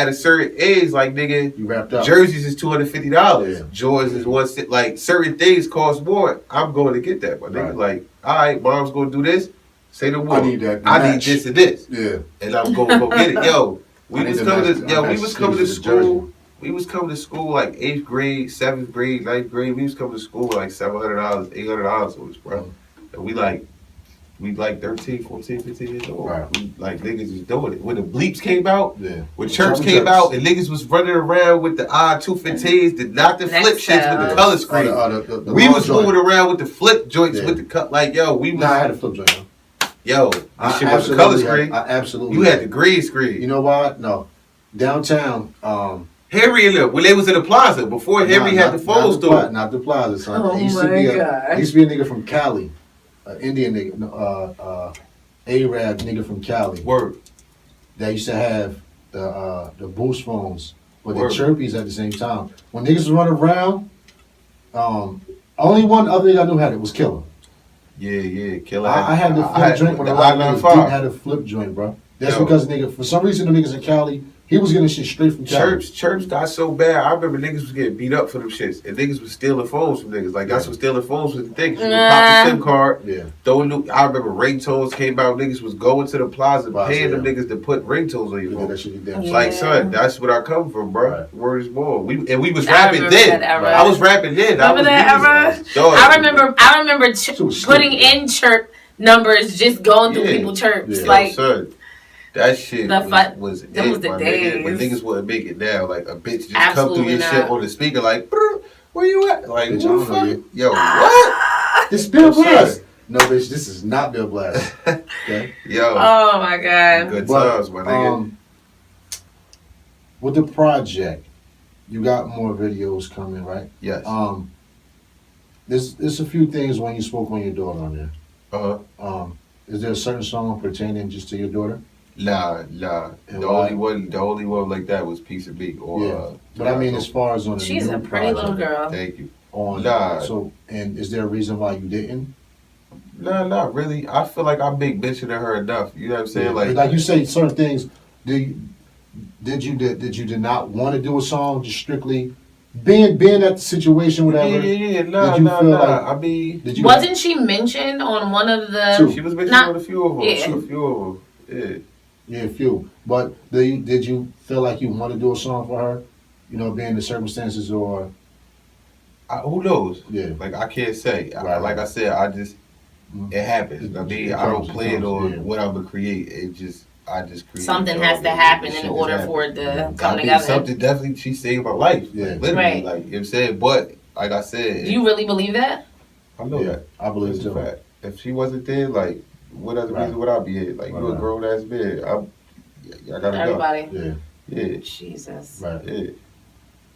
a certain age, like nigga, You wrapped up. jerseys is $250. Yeah. Jordans is $160. Like certain things cost more. I'm going to get that, but nigga, Right. like, all right, mom's gonna do this. Say the word. I need that I need match. this and this, Yeah. and I'm going to go get it. Yo, we I need was the coming match- to I we match was coming to sleeves with the school. jersey. We was coming to school like 8th grade, 7th grade, 9th grade. We was coming to school with like $700, $800 on us, bro. And we like 13, 14, 15 years old. Right. We like niggas was doing it. When the bleeps came out, Yeah. when chirps Chirps. came out, and niggas was running around with the I-215s, not the Next flip shits with the up. color screen. The We long was joint. moving around with the flip joints Yeah. with the cut. Like, yo, we was, Nah, I had a flip joint. yo, I this shit was a color absolutely screen. I absolutely. You had the green screen. You know why? No. Downtown. Henry and them, when they was in the plaza, before Henry had the phone store. Not the plaza, son. Oh It used my to be God. It used to be a nigga from Cali, an Indian nigga, Arab nigga from Cali Word. that used to have the boost phones with the Word. chirpies at the same time. When niggas run around, only one other nigga I knew had it was Killer. Yeah, killer. I had the flip joint, but the a lot of niggas I-95. didn't have the flip joint, bro. That's Yo. because nigga, for some reason, the niggas in Cali, he was getting shit straight from Cali. Chirps got so bad. I remember niggas was getting beat up for them shits, and niggas was stealing phones from niggas. Like that's what stealing phones was the thing. You would pop the SIM card. Yeah. Throw a new. I remember ringtones came out. Niggas was going to the plaza, Plaza, paying them yeah. niggas to put ringtones on your Look at phone. that shit, you damn Yeah. Like son, that's what I come from, bro. Right. Word is more. We was I rapping remember then. that era. I was rapping then. Remember that era? Dog. I remember She was putting stupid. in chirp numbers, just going through Yeah. people chirps. Yeah. like, son, that shit The was them it, was the my nigga. But days. niggas wouldn't make it now. Like a bitch just Absolutely come through your not. shit on the speaker, like, "Brr, where you at? Like, Bitch, who I the don't know fuck? you. Yo, what? This Bill What's Blast. up? No, bitch, this is not Bill Blast. Okay. Yo, oh my God. good But, times, my nigga. with the project, you got more videos coming, right? Yes. There's a few things when you spoke on your daughter on there. Uh-huh. Is there a certain song pertaining just to your daughter? Nah. And The why? only one like that was Piece of Meat. Or, Yeah. But I mean, as far as on the She's new a pretty little project, girl. Thank you. On Nah. so, and is there a reason why you didn't? Nah, not really. I feel like I make mention of her enough. You know what I'm saying? Like you say certain things. Did you not want to do a song just strictly being at the situation, whatever? Yeah. Nah. Did you feel like- I mean, Did you Wasn't she mentioned on one of the? Two. she was mentioned Not- on a few of them. yeah. A few of them. Yeah. Yeah, a few. But did you feel like you want to do a song for her? You know, being the circumstances, or Who knows? yeah, Like I can't say. Right. Like I said, I just it happens. I mean, I don't It plan comes, on yeah. what I'm gonna create. I just create. Something it, has to and happen shit in just order happen. for it to I come mean, together. something definitely. She saved my life. Yeah. Like, literally. Right. Like you know what I'm saying. But like I said, Do you really believe that? I know yeah, that. I believe It's it a too. fact. If she wasn't there, like, what other Right. reason would I be here? Like, you a Right. grown ass man. I gotta Everybody. Yeah, go. Yeah. Jesus. right, Yeah.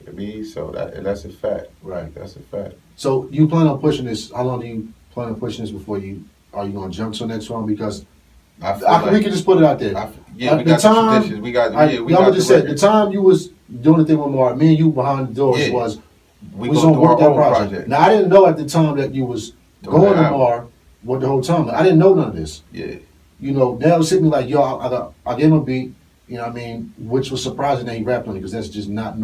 I mean, so that's a fact. right. That's a fact. So you plan on pushing this? How long do you plan on pushing this before you? Are you gonna jump to the next one? Because I feel we can just put it out there. we At got the time, the traditions. We got y'all the just said the record. time you was doing the thing with Mark, me and you behind the doors Yeah. was We was gonna gonna do work our that own project. project. Now I didn't know at the time that you was Doing going that to album. Mar with the whole time. I didn't know none of this. Yeah. You know, Nellz hit me like, yo, I gave him a beat, you know what I mean, which was surprising that he rapped on it, because that's just not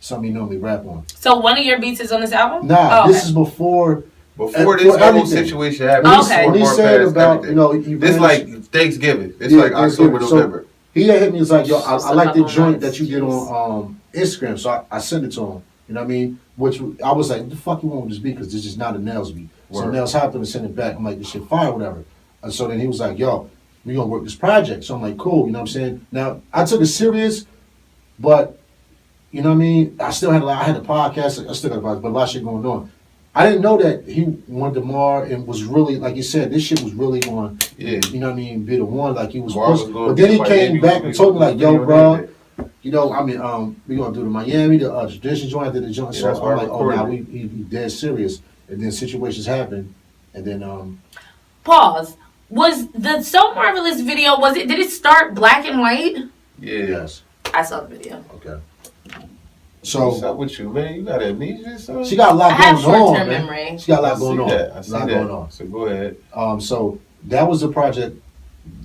something he normally rap on. So one of your beats is on this album? Nah, Oh, this okay. is before Before For this whole everything. situation happened, Okay. before when he Mark said passed, about, everything. you know, he This vanished- like Thanksgiving. It's Yeah, like Thanksgiving. October, So- November. he had hit me, it's like, yo, Just I a like the couple joint months, that you did jeez. on Instagram, so I sent it to him, you know what I mean, which I was like, the fuck you want with this beat, because this is not a Nellz beat. So Word. Nellz hopped on and sent it back, I'm like, this shit fire, whatever. And so then he was like, yo, we gonna work this project. So I'm like, cool, you know what I'm saying? Now, I took it serious, but You know what I mean? I still had I had a podcast. I still got a podcast, but a lot of shit going on. I didn't know that he wanted to Mar and was really, like you said, this shit was really going, you know what I mean, be the one, like he was supposed to. But then he came back and told me, like, yo, bro, you know, I mean, we gonna do the Miami, the tradition joint, I did the joint. So I'm like, oh, now he dead serious. And then situations happen, and then Pause. Was the So Marvelous video, did it start black and white? Yeah. Yes. I saw the video. Okay. So what's up with you, man? You got amnesia, son? She got a lot going on, man. Memory. She got a lot going on. I see that. Going on. So go ahead. So that was the project.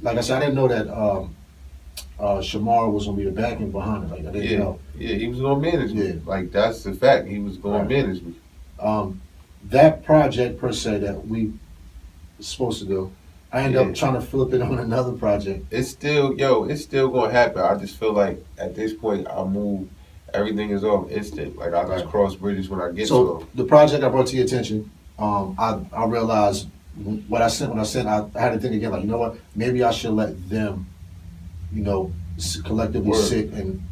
Like I said, I didn't know that Shamar was gonna be the backing behind it. Like I didn't know. Yeah, he was gonna manage me. Like that's the fact. He was gonna manage me. That project per se that we supposed to do, I ended up trying to flip it on another project. It's still gonna happen. I just feel like at this point I move. Everything is off instant. Like I just cross bridges when I get to them. So the project I brought to your attention, I realized what I sent. When I sent, I had to think again. Like, you know what? Maybe I should let them, you know, collectively sit and,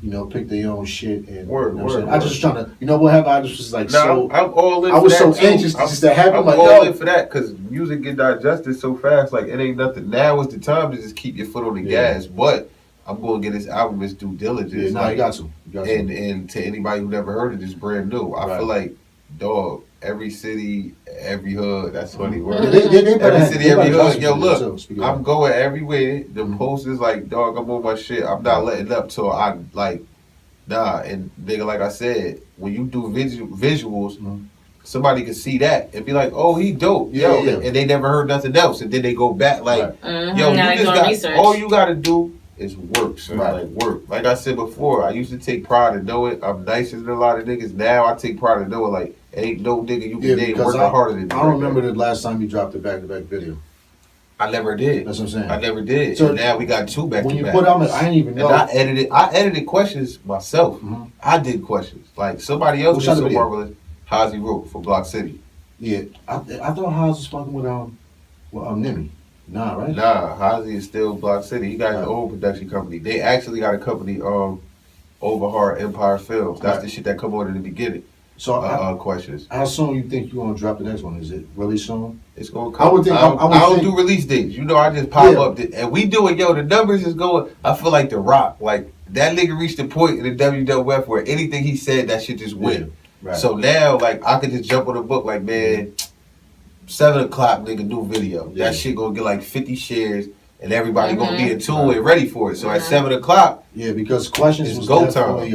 you know, pick their own shit. And I just was trying to, you know, whatever. I just was like, I'm all in. I was so anxious just to have it. I'm like, all in for that because music get digested so fast. Like it ain't nothing. Now is the time to just keep your foot on the gas, but. I'm going to get this album its due diligence. Yeah, no, you got to. And to anybody who never heard it, it's brand new. I feel like, dog, every city, every hood, that's funny word. Every city, every hood. Yo, look, I'm going everywhere. The post is like, dog, I'm on my shit. I'm not letting up till I, like, nah. And nigga, like I said, when you do visuals, somebody can see that and be like, oh, he dope. And they never heard nothing else. And then they go back like, yo, you just got, research. All you got to do is work, son. Like work. Like I said before, I used to take pride in knowing I'm nicer than a lot of niggas. Now I take pride in knowing like ain't no nigga you can name working harder than me. I don't remember the last time you dropped a back-to-back video. I never did. That's what I'm saying. I never did. So now we got 2 back-to-back. When you put out, I didn't even know. And I edited questions myself. I did questions. Like somebody else did So Marvelous. Hazy wrote for Block City. Yeah, I thought Hazy was fucking with Nimi. Nah, right? Nah, Hazy is still Block City. He got his own production company. They actually got a company, Overheart Empire Films. That's the shit that come on in the beginning. So questions. How soon you think you're gonna drop the next one? Is it really soon? It's gonna come. I don't do release dates. You know, I just pop up and we do it. Yo, the numbers is going. I feel like The Rock. Like that nigga reached the point in the WWF where anything he said, that shit just went. Right. So now, like, I could just jump on the book. Like, man. 7 o'clock, nigga, new video. That shit gonna get like 50 shares, and everybody gonna be in tune and ready for it. So at 7 o'clock, because questions was go definitely.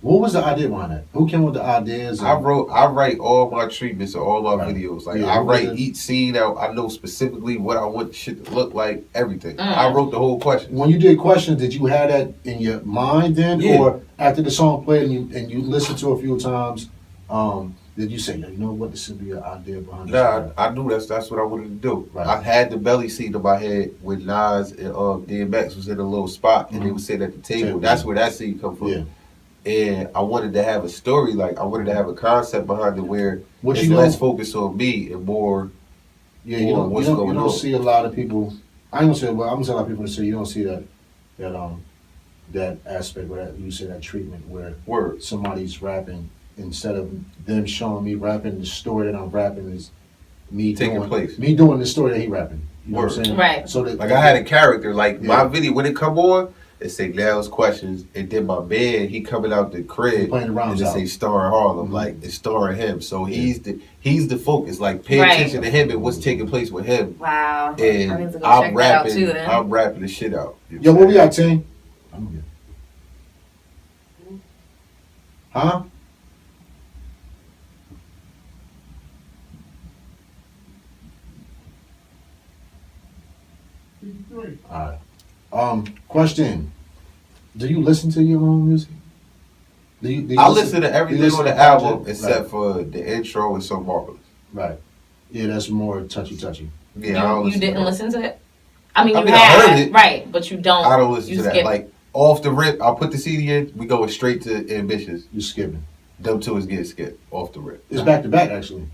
What was the idea behind that? Who came with the ideas? I write all my treatments of all my videos. Like I write each scene out. I know specifically what I want the shit to look like. Everything. I wrote the whole question. When you did questions, did you have that in your mind then, or after the song played and you listened to it a few times? Did you say, you know what, this should be an idea behind this? Nah, I knew that's what I wanted to do. Right. I had the belly seat in my head when Nas and DMX was in a little spot and they were sitting at the table. That's where that scene come from. Yeah. And I wanted to have a story, like I wanted to have a concept behind it where it's less focused on me and more you don't see a lot of people. I ain't gonna say, well, I'm gonna say a lot of people say you don't see that aspect where you say that treatment where somebody's rapping. Instead of them showing me rapping, the story that I'm rapping is me taking place. Me doing the story that he rapping. You know what I'm saying? Right. So that, like I had a character, like my video when it come on, it say Nellz questions, and then my man he coming out the crib and it say starring Harlem, like it's starring him. So he's the focus. Like pay attention to him and what's taking place with him. Wow. And I need to go check that out too, then. I'm rapping the shit out. Yo, what we got, team? Huh? Alright. Question. Do you listen to your own music? I listen to everything on the album except for the intro and So Marvelous. Right. Yeah, that's more touchy. Yeah, you didn't listen to it? I mean, I heard it. Right, but you don't. I don't listen to that. Like, off the rip, I'll put the CD in, we going straight to Ambitious. You're skipping. Them two is getting skipped off the rip. It's back to back, actually.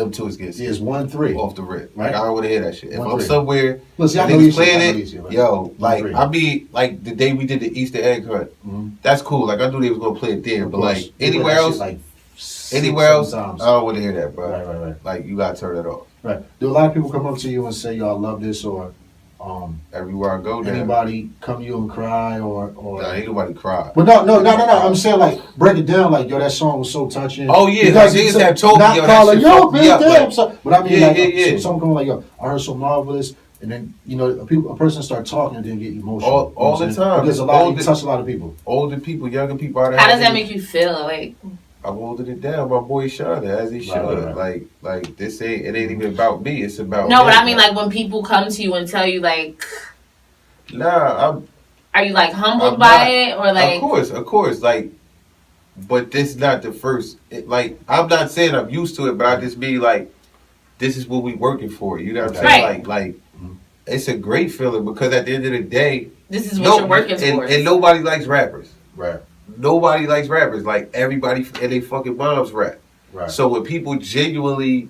them two is getting skipped. It's 1-3 Off the rip. Right. Like, I don't want to hear that shit. If I'm 1-3. somewhere, Listen, I and know niggas you playing see, it, right? yo, like 1-3. I mean, like the day we did the Easter egg hunt, that's cool. Like I knew they was gonna play it there, Of but course. like You anywhere play that else, shit like 6, anywhere else, 7 I times. don't want to hear that, bro. Right. Like you gotta turn it off. Right. Do a lot of people come up to you and say, "Yo, I love this," or Everywhere I go, now. anybody come to you and cry, or? Nah, ain't nobody cry. But no. I'm saying like break it down. Like yo, that song was so touching. Oh, yeah, Because like, niggas it's have told me, not yo, that call shit yo, fucked me man, up, damn. like- So, but I mean, Yeah, like, yeah. some come like yo, I heard so marvelous, and then a person start talking and then get emotional. All You know what the I'm saying? time. Because you touch a lot of people. Older people, younger people. Out there, How does that make you feel? Like, I'm holding it down, my boy Shonda, as he should. Right. Like this it ain't even about me. It's about no, him. but I mean, like when people come to you and tell you, like, Nah, are you like humbled I'm by not. it, or like? Of course, like, but this not the first. Like, I'm not saying I'm used to it, but I just be like, this is what we working for. You know what I'm saying? Right. Like, it's a great feeling because at the end of the day, This is what you're working for. and nobody likes rappers. Right. Nobody likes rappers. Like everybody and they fucking moms rap. Right. So when people genuinely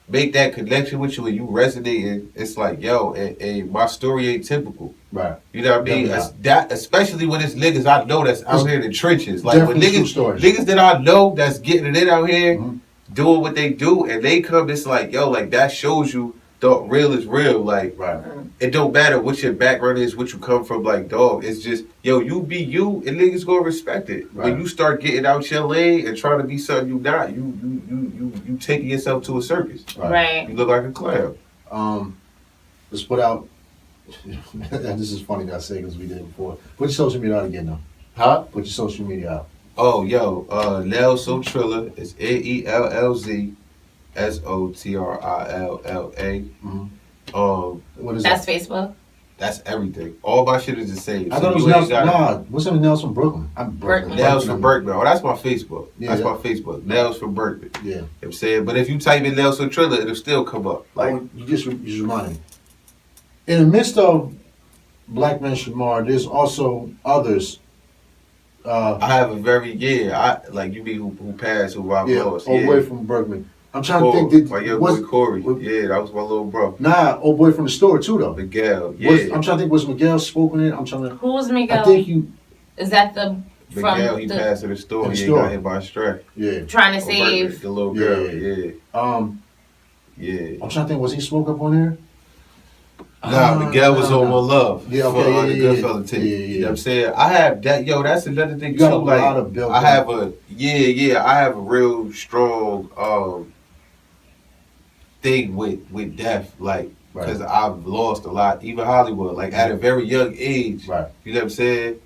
make that connection with you and you resonating, it's like, yo, and my story ain't typical. Right. You know what I mean? Yeah. That especially when it's niggas I know that's out here in the trenches. Like when Definitely true stories. niggas that I know that's getting it in out here, Mhm. doing what they do, and they come, it's like, yo, like that shows you the real is real. Like Right. it don't matter what your background is, what you come from, like dog. It's just, yo, you be you and niggas gonna respect it. Right. When you start getting out your lane and trying to be something you not, you taking yourself to a circus. Right. You look like a clown. Let's put out. And this is funny that I say because we did it before. Put your social media out again now. Huh? Put your social media out. Oh, yo, Nellz so Trilla. It's NELLZ SOTRILLA. What is That's that? Facebook. That's everything. All my shit is the same. I So thought it was you ain't Nellz. got Nah, what's up with Nellz from Brooklyn? I'm Berkman. Nellz from Berkman. Oh, that's my Facebook. Yeah, That's my Facebook. Nellz from Berkman. Yeah. You know what I'm saying? But if you type in Nellz so Trilla, it'll still come up. Like, You just reminded me. In the midst of Black Men Shamar, there's also others. I have a very, like you mean who passed, who I've lost. Old boy from Berkman. I'm trying to think. My young boy Corey. Yeah, that was my little bro. Old boy from the store too, though. Miguel. Yeah. I'm trying to think. Was Miguel spoken in? I'm trying to. Who's Miguel? I think you. Is that the Miguel, from he the passed in the store. In the He store. got hit by a stray. Yeah. trying to On Berkman, save? the little girl. Yeah. Yeah. I'm trying to think. Was he spoke up on there? Nah, Miguel was on One Love. Yeah, for, okay, the yeah, Goodfella team. yeah. You know what I'm saying? I have that. Yo, that's another thing You got too. a Like, lot of built I have a I have a real strong thing with death. Like, Right. because I've lost a lot. Even Hollywood, like at a very young age. Right. You know what I'm saying?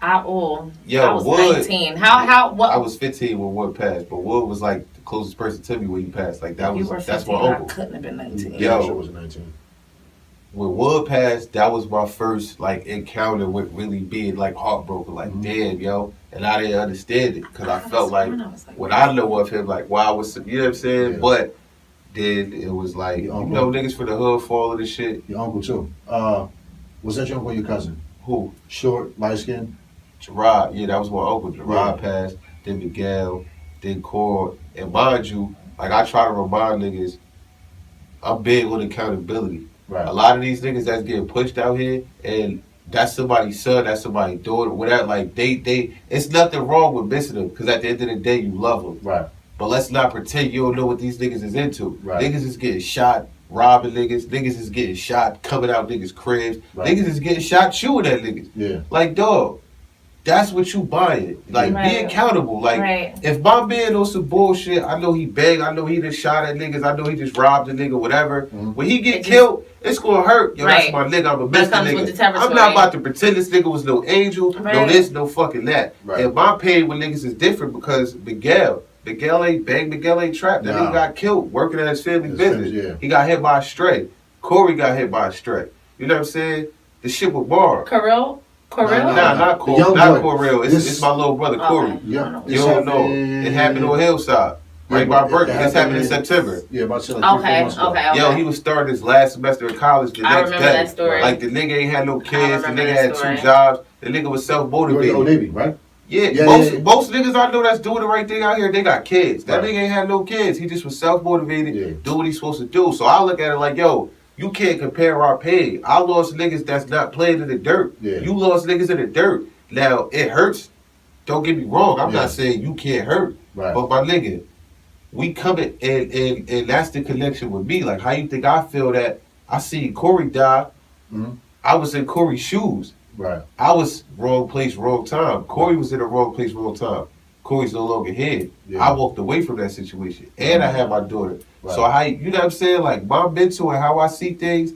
I was Wood. 19. What? I was 15 when Wood passed, but Wood was like the closest person to me when he passed. Like that you was were 15. that's my I uncle. couldn't have been 19. Yo. Sure was 19. When Wood passed, that was my first like encounter with really being like heartbroken. Like, damn, yo, and I didn't understand it because I felt like when I know of him, like, wow, what's you know what I'm saying? Yeah. But then it was like, you know, niggas for the hood falling and shit. Your uncle too. Was that your uncle or your cousin? Who? Short, light skin. Gerard. Yeah, that was my uncle. Gerard Yeah. passed. Then Miguel. Then Cord. And mind you, like I try to remind niggas, I'm big on accountability. Right. A lot of these niggas that's getting pushed out here, and that's somebody's son, that's somebody's daughter, whatever. Like they, it's nothing wrong with missing them, because at the end of the day, you love them. Right. But let's not pretend you don't know what these niggas is into. Right. Niggas is getting shot, robbing niggas. Niggas is getting shot, coming out niggas' cribs. Right. Niggas is getting shot, shooting at niggas. Yeah. Like, dog, that's what you buying. Like, be Right. accountable. Like, Right. if my man on some bullshit, I know he bang, I know he just shot at niggas, I know he just robbed a nigga, whatever. When he get killed, it's gonna hurt. Yo, Right. that's my nigga, I'm a That Mr. comes with nigga. the territory. I'm not about to pretend this nigga was no angel, no Right. this, no fucking that. Right. And my pain with niggas is different because Miguel ain't bang, Miguel ain't trapped. That Nah. nigga got killed working at his family His business. family, yeah. He got hit by a stray. Corey got hit by a stray. You know what I'm saying? The shit with Bar. Coril? Nah, Not The young Not boy. Correal. It's my little brother Corey. Okay. Yeah. You don't know. It happened on Hillside. Right by Berkeley. This happened in September. Yeah, about to say like 3-4 Okay, months ago. okay. Yo, he was starting his last semester in college the I next remember day. that story. Like the nigga ain't had no kids. The remember nigga that had story. 2 jobs. The nigga was You were at the Old self-motivated. Navy, right? Most niggas I know that's doing the right thing out here, they got kids. That nigga ain't had no kids. He just was self-motivated, do what he's supposed to do. So I look at it like, yo, you can't compare our pay. I lost niggas that's not playing in the dirt. Yeah. You lost niggas in the dirt. Now, it hurts. Don't get me wrong. I'm not saying you can't hurt. Right. But my nigga, we coming, and that's the connection with me. Like, how you think I feel that I seen Corey die? Mm-hmm. I was in Corey's shoes. Right. I was wrong place, wrong time. Corey was in the wrong place, wrong time. Corey's no longer here. Yeah. I walked away from that situation. And I had my daughter. Right. So you know what I'm saying? Like my mental and how I see things,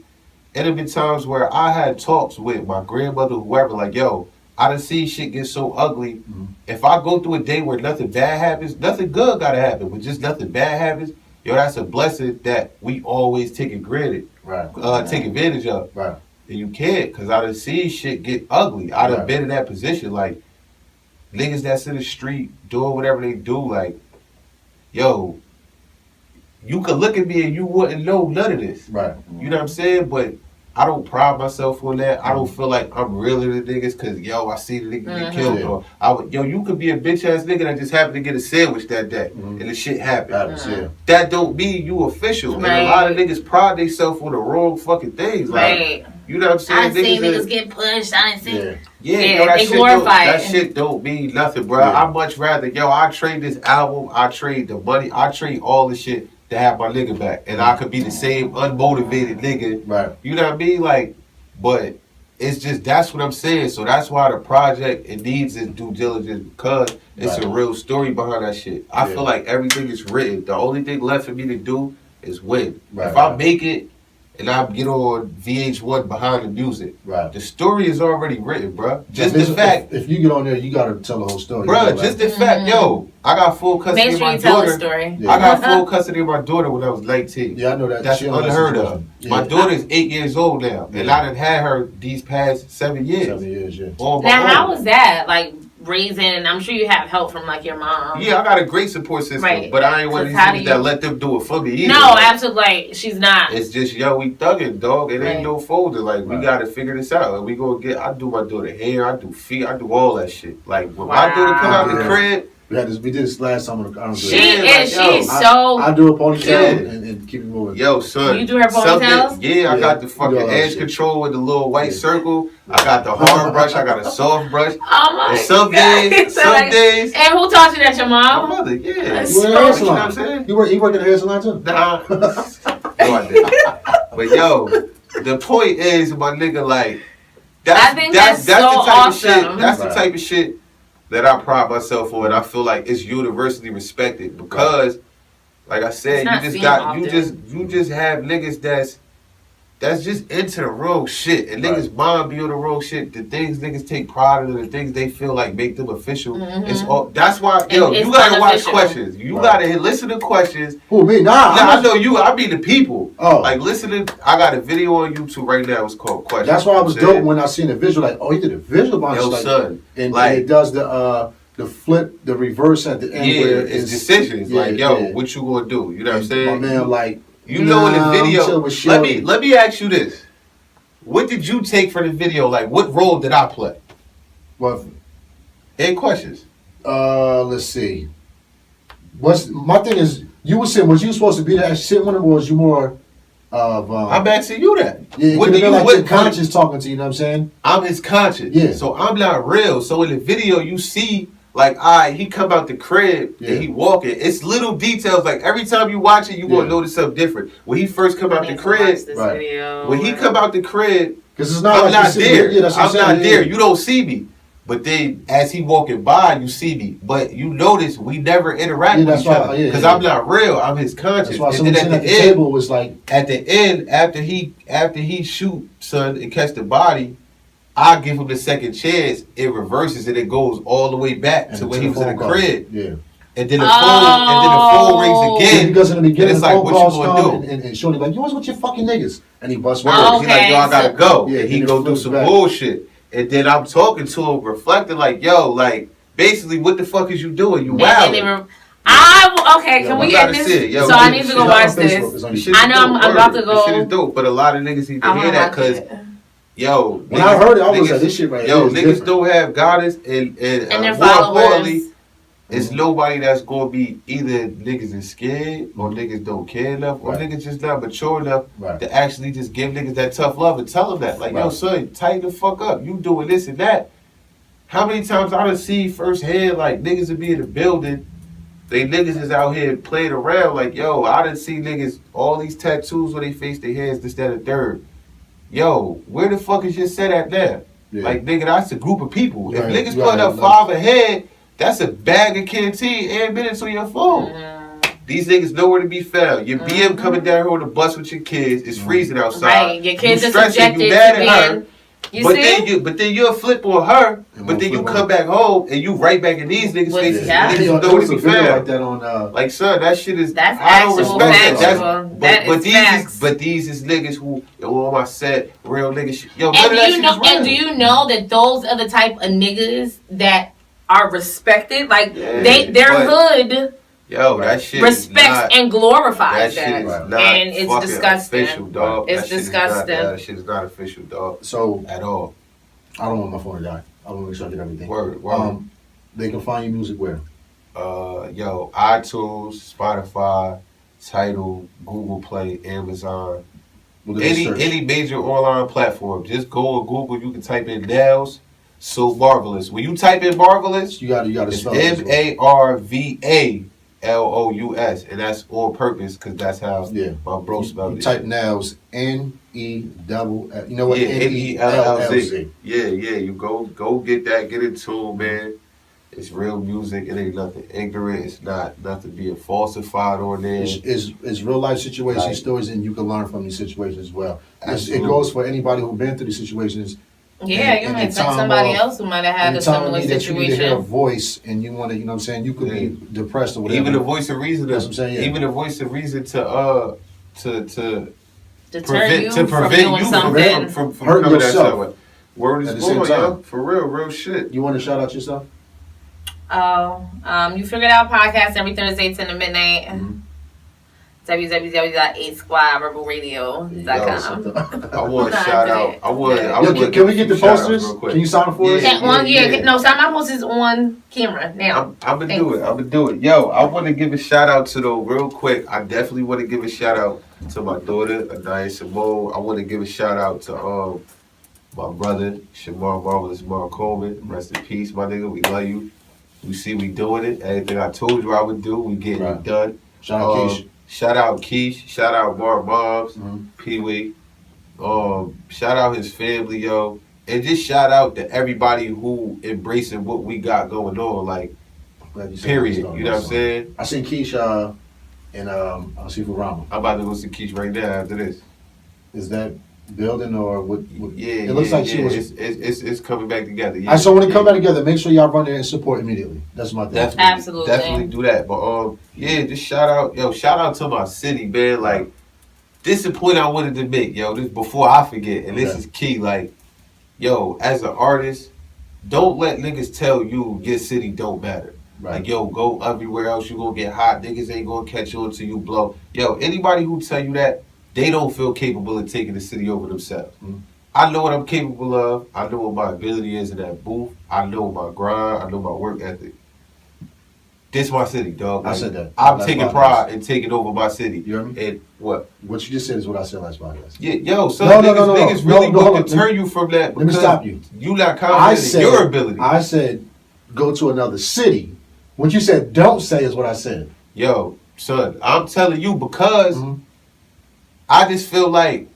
and there been times where I had talks with my grandmother, whoever, like, yo, I done see shit get so ugly. Mm-hmm. If I go through a day where nothing bad happens, nothing good gotta happen, but just nothing bad happens, yo, that's a blessing that we always take it granted. Right. Take advantage of. Right. And you can't, because I done see shit get ugly. I done been in that position. Like, niggas that's in the street doing whatever they do, like, yo, you could look at me and you wouldn't know none of this. Right. You know what I'm saying? But I don't pride myself on that. I don't feel like I'm realer than niggas because, yo, I see the nigga get killed. Or, you could be a bitch-ass nigga that just happened to get a sandwich that day and the shit happened. That don't mean you official. Right. And a lot of niggas pride themselves on the wrong fucking things. Like, you know what I'm saying? I done seen niggas get pushed. I done seen... That glorify that shit don't mean nothing, bro. I much rather, I trade this album, I trade the money, I trade all the shit to have my nigga back. And I could be the same unmotivated nigga. Right. You know what I mean? Like, but it's just, that's what I'm saying. So that's why the project, it needs its due diligence because it's a real story behind that shit. I feel like everything is written. The only thing left for me to do is win. If I make it, and I get on VH1 behind the music. Right. The story is already written, bro. Just the fact. If you get on there, you gotta tell the whole story. Bro, just the fact, I got full custody of my daughter. Story. Yeah. I got full custody of my daughter when I was 19. Yeah, I know that. That's unheard of. Yeah. My daughter's 8 years old now, and I done had her these past 7 years. 7 years, yeah. Now, how was that? Like, raising, I'm sure you have help from like your mom. Yeah, I got a great support system, but I ain't one of these niggas that let them do it for me either. No, absolutely, like, she's not. It's just, we thugging, dog. It ain't no folder. Like, we gotta figure this out. And we gonna I do my daughter hair, I do feet, I do all that shit. Like, when my daughter come out the crib, we did this last time on the she's so... I do a ponytail and keep it moving. Yo, son. You do her ponytails? Yeah, I got the fucking edge control with the little white circle. I got the hard brush. I got a soft brush. Oh my God. Some days. And who taught you that, your mom? My mother, yeah. You work at a hair salon? You know what I'm saying? You work at a hair salon too? Nah. No, I didn't. But yo, the point is, my nigga, like, that's so the type awesome. Of shit. That's the type of shit that I pride myself on, and I feel like it's universally respected because, like I said, you just have niggas that's just into the wrong shit, and niggas mind be on the wrong shit. The things niggas take pride in, the things they feel like make them official. It's all. That's why, you gotta watch Questions. You gotta listen to Questions. Who, me? Nah, I know you. I mean the people. Oh, like listening. I got a video on YouTube right now. It's called Questions. That's why I was dope when I seen the visual. Like, oh, he did a visual behind it. Yo, son, and it does the flip, the reverse at the end. Yeah, it's decisions. Like, what you gonna do? You know what I'm saying? My man, like. You know in the video, let me ask you this. What did you take for the video? Like, what role did I play? What? Any questions? Let's see. My thing is, you were saying, was you supposed to be that shit one, or was you more of... I'm asking you that. Yeah, what do you like your conscience talking to you, know what I'm saying? I'm his conscience. Yeah. So I'm not real. So in the video, you see... Like, he come out the crib and he walking. It's little details. Like, every time you watch it, you gonna notice something different. When he first come out the crib, when he come out the crib, because it's not I'm not there. I'm not there. You don't see me. But then, as he walking by, you see me. But you notice we never interact with each other because I'm not real. I'm his conscience. That's why and then at the table was like at the end after he shoot son and catch the body. I give him the second chance. It reverses and it goes all the way back to when he was in the crib. Yeah. And then the phone rings again. Because in the beginning, it's like, what you gonna do? And Shorty like, you was with your fucking niggas, and he busts words. He's like, yo, I gotta go. Yeah, and he go do some bullshit. And then I'm talking to him, reflecting like, yo, like, basically, what the fuck is you doing? You wild. Can we get this? So I need to go watch this. I know I'm about to go. This shit is dope, but a lot of niggas need to hear that because Yo, when I heard it, I was like, this shit right here is niggas different. don't have guidance, and their more importantly, followers. it's nobody that's gonna be either niggas is scared or niggas don't care enough or Right. niggas just not mature enough Right. to actually just give niggas that tough love and tell them that. Like, yo, Right. son, tighten the fuck up. You doing this and that. How many times I done see firsthand, like, niggas would be in the building, they niggas is out here playing around, like, yo, I done see niggas, all these tattoos on their face, their hands, this, that, and third. Yo, where the fuck is your set at now? Yeah. Like, nigga, that's a group of people. If Right. niggas You putting already up know. 5 ahead, that's a bag of canteen and minutes on your phone. These niggas nowhere to be found. Your BM coming down here on the bus with your kids. It's freezing outside. Right, your kids you are stressing, subjected you mad to at her. being. You But see? then you'll flip on her. And But then you flip on come her. back home and you right back in these niggas' With- faces. yeah. Niggas There nowhere was to a be video like found. that on. Like, son, that shit is. That's I don't actual respect that. factual. But, That but is these facts. is but these is niggas who on my set real niggas. Yo, none And of do that you shit know? is real. And do you know that those are the type of niggas that are respected? Like Yeah, their but- hood Yo, that shit is respects not, and glorifies that shit that, is Right. not and it's fucking disgusting. official, dog. It's That shit is disgusting. Not, that shit is not official, dog, So at all. I don't want my phone to die. I want to make sure I get everything. Word. They can find your music where? Yo, iTunes, Spotify, Tidal, Google Play, Amazon, What do they search? any major online platform. Just go on Google. You can type in Nellz So Marvelous. When you type in Marvelous, You got to it's spell it. MARVALOUS, and that's on purpose because that's how Yeah. my bro You spelled it. type Nellz N-E-double. You know what? Yeah, Nellz. Nellz. Yeah. You go get that. Get in tune, man. It's real music. It ain't nothing ignorant. It's not nothing being falsified on there. It's real life situation Right. stories, and you can learn from these situations as well. It Absolutely. goes for anybody who's been through these situations. Yeah, you And might the take time somebody of- else who might have had a Anytime similar you need that you need to hear a situation. voice, and you want to, you know what I'm saying? You could Yeah. be depressed or whatever. Even the voice of reason. That's what I'm saying, yeah. Even the voice of reason to Deter prevent you to from prevent doing you something. from Hurting coming at yourself someone. Word at is the same born, time. yo. For real shit. You want to shout out yourself? You figured out podcast every Thursday 10 to midnight. Mhm. www.8squadrebelradio.com. I want to Nah, shout I out. did. I want. Yo, I want can we get the shout-outs posters? real quick. Can you sign them for us? Yeah. No, sign my posters on camera now. I'm gonna do it. I'm gonna do it. Yo, I want to give a shout out to though real quick. I definitely want to give a shout out to my daughter, Anaya Simone. I want to give a shout out to my brother, Shamar Marvelous Mark Coleman. Rest in peace, my nigga. We love you. You see, we doing it. Everything I told you I would do, we getting Right. it done. Shout out Keish. Shout out Keish. Shout out Mark Mobbs, Mhm. Pee Wee. Shout out his family, yo. And just shout out to everybody who embracing what we got going on. Like, Glad you said period. that. You know what I'm saying? I seen Keish in Seafood Ramen. I'm about to go see Keish right now after this. Is that building or what? Yeah, It looks like she was. It's coming back together. Yeah, I saw when it come back together. Make sure y'all run there and support immediately. That's my thing. Definitely, Absolutely. definitely do that. But yeah, just shout out to my city, man. Like, this is the point I wanted to make, yo. This before I forget, and this Okay. is key. Like, yo, as an artist, don't let niggas tell you your city don't matter. Right. Like, yo, go everywhere else, you gonna get hot. Niggas ain't gonna catch on until you blow. Yo, anybody who tell you that, they don't feel capable of taking the city over themselves. Mhm. I know what I'm capable of. I know what my ability is in that booth. I know my grind. I know my work ethic. This my city, dog. I Like, said that. I'm Last taking podcast. pride in taking over my city. You hear me? And what? What you just said is what I said last podcast. Yeah, yo, so No, niggas really hold want on. to turn you from that. Let me because stop you. You not I confident in said your ability. I said go to another city. What you said don't say is what I said. Yo, son, I'm telling you because Mhm. I just feel like,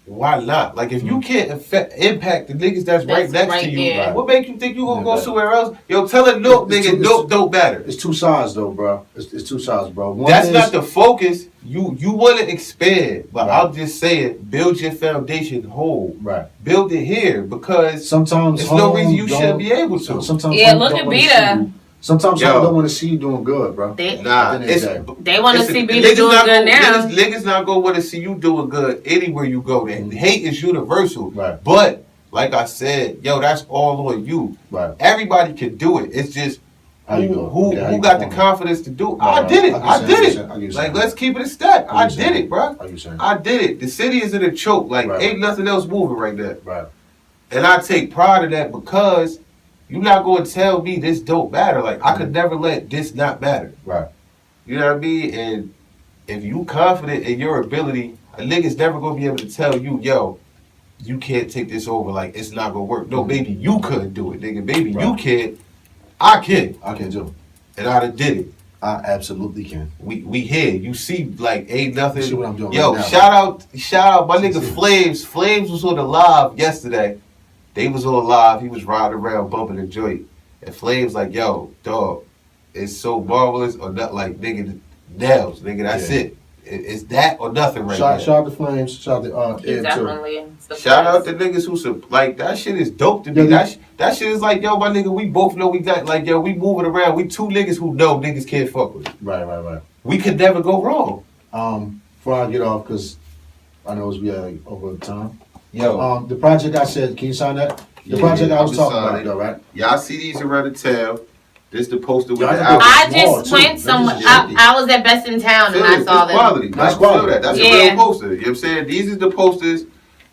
why not? Like, if you can't impact the niggas that's right That's next right to you, there. what make you think you gonna Yeah, go but- somewhere else? Yo, tell a nope, It's nigga, too- nope, don't matter. It's two sides though, bro. It's two sides, bro. One That's is, not the focus. You want to expand, but Right. I'm just saying, build your foundation whole. right. Build it here because Sometimes there's no home reason you don't- shouldn't be able to. Sometimes Yeah, home look don't at wanna see Beta. you. Sometimes Yo. home don't want to see you doing good, bro. They Nah, At the end of the it's, day. they want to it's- see niggas Beta doing not good gonna- now. Niggas not gonna want to see you doing good anywhere you go. And hate is universal. Right. But like I said, yo, that's all on you. Right. Everybody can do it. It's just How you do it? Who Okay, how you got the perform? confidence to do it? Right, I did it. right. I did it. I get you Like, saying. let's keep it a stack. I I get you did saying. it, bro. How you saying? I did it. The city is in a choke. Like, Right, ain't nothing else moving right now. Right. And I take pride in that because you're not going to tell me this don't matter. Like, I could never let this not matter. Right. You know what I mean? And if you confident in your ability, a nigga's never going to be able to tell you, yo, you can't take this over. Like, it's not going to work. No, baby, you couldn't do it, nigga. Baby, you can. I can. I can do it. And I done did it. I absolutely can. We here. You see, like, ain't nothing. See what I'm doing Yo, right now. shout out my nigga Flames. Flames was on the live yesterday. They was on live. He was riding around bumping the joint. And Flames like, yo, dog, it's so marvelous or not, like, nigga, Nellz, nigga, that's it. It's that or nothing right now. Shout out to Flames. Shout out to He's Ed too. definitely. Shout out to niggas who, like, that shit is dope to me. Yeah, That shit is like, yo, my nigga, we both know we got, like, yo, we moving around. We two niggas who know niggas can't fuck with. Right. We could never go wrong. Before I get off, because I know we are over time. Yo. The project I said, can you sign that? The project I was talking about, though, right? Y'all see these around the town. This the poster with Y'all the can album. go- I Small, just too. went somewhere. I was at Best in Town and I saw them. Quality. That's That's quality. That's a Yeah. real poster. You know what I'm saying? These is the posters.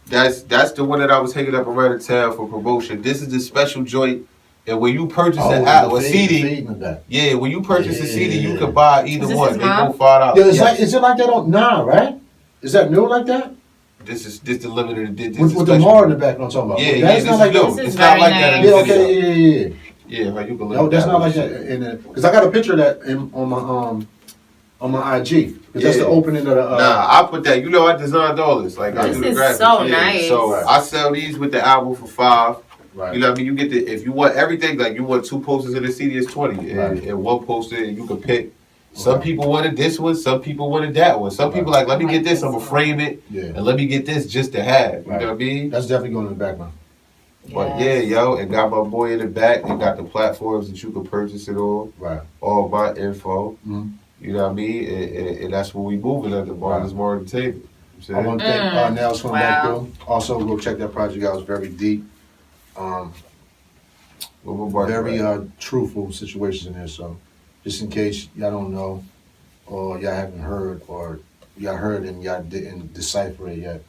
That's the one that I was hanging up around the town for promotion. This is the special joint. And when you purchase a CD, yeah, when you purchase a CD, you can buy either Is this one. his They mom? go $5. Yeah, is it like that on right? Is that new like that? This the limited edition. With the Mar in the back, I'm talking about. Yeah, That's this not is like new. that. This is It's not very like that in nice. the Yeah, video. okay, yeah. Yeah, like you can look No, at that's that not like shit. that. Because I got a picture of that on my IG. Because that's the Yeah. opening of the. Nah, I put that. You know, I designed all this. Like I This do the is graphics. so yeah. nice. So I sell these with the album for $5. Right. You know what I mean? You get the if you want everything, like you want 2 posters in the CD, it's 20, and, Right. and 1 poster, you can pick. Some Okay. people wanted this one, some people wanted that one. Some people like, let me get this, I'm gonna frame it, Yeah. and let me get this just to have. You Right. know what I mean? That's definitely going in the background. But yeah, yo, and got my boy in the back. And got the platforms that you can purchase it on. Right. All my info. Mhm. You know what I mean? And that's what we moving at the bar. There's more on the table. You know I what I'm want to saying? thank Nellz for coming back Wow. through. Also, go check that project out. It's very deep. What we're working Very with. truthful situations in there. So, just in case y'all don't know, or y'all haven't heard, or y'all heard and y'all didn't decipher it yet,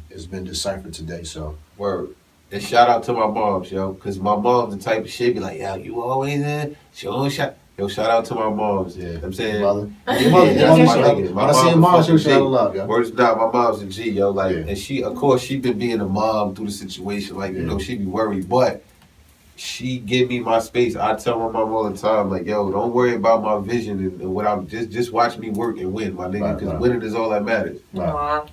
it's been deciphered today. So, Word. And shout out to my moms, yo. Because my mom's the type of shit be like, yo, you always in? She always shout. Yo, shout out to my moms. yeah, You know what I'm saying? mother. Yeah, Your mother, that's your my mother, nigga. when My I see your mom mom, a she'll fucking shout G. love, yo. Words not, my mom's a G, yo. Like, Yeah. and she, of course, she been being a mom through the situation. Like, you Yeah. know, she be worried, but she give me my space. I tell my mom all the time, like, yo, don't worry about my vision and what I'm just watch me work and win, my nigga, Right, because right. winning is all that matters. Right. Aw.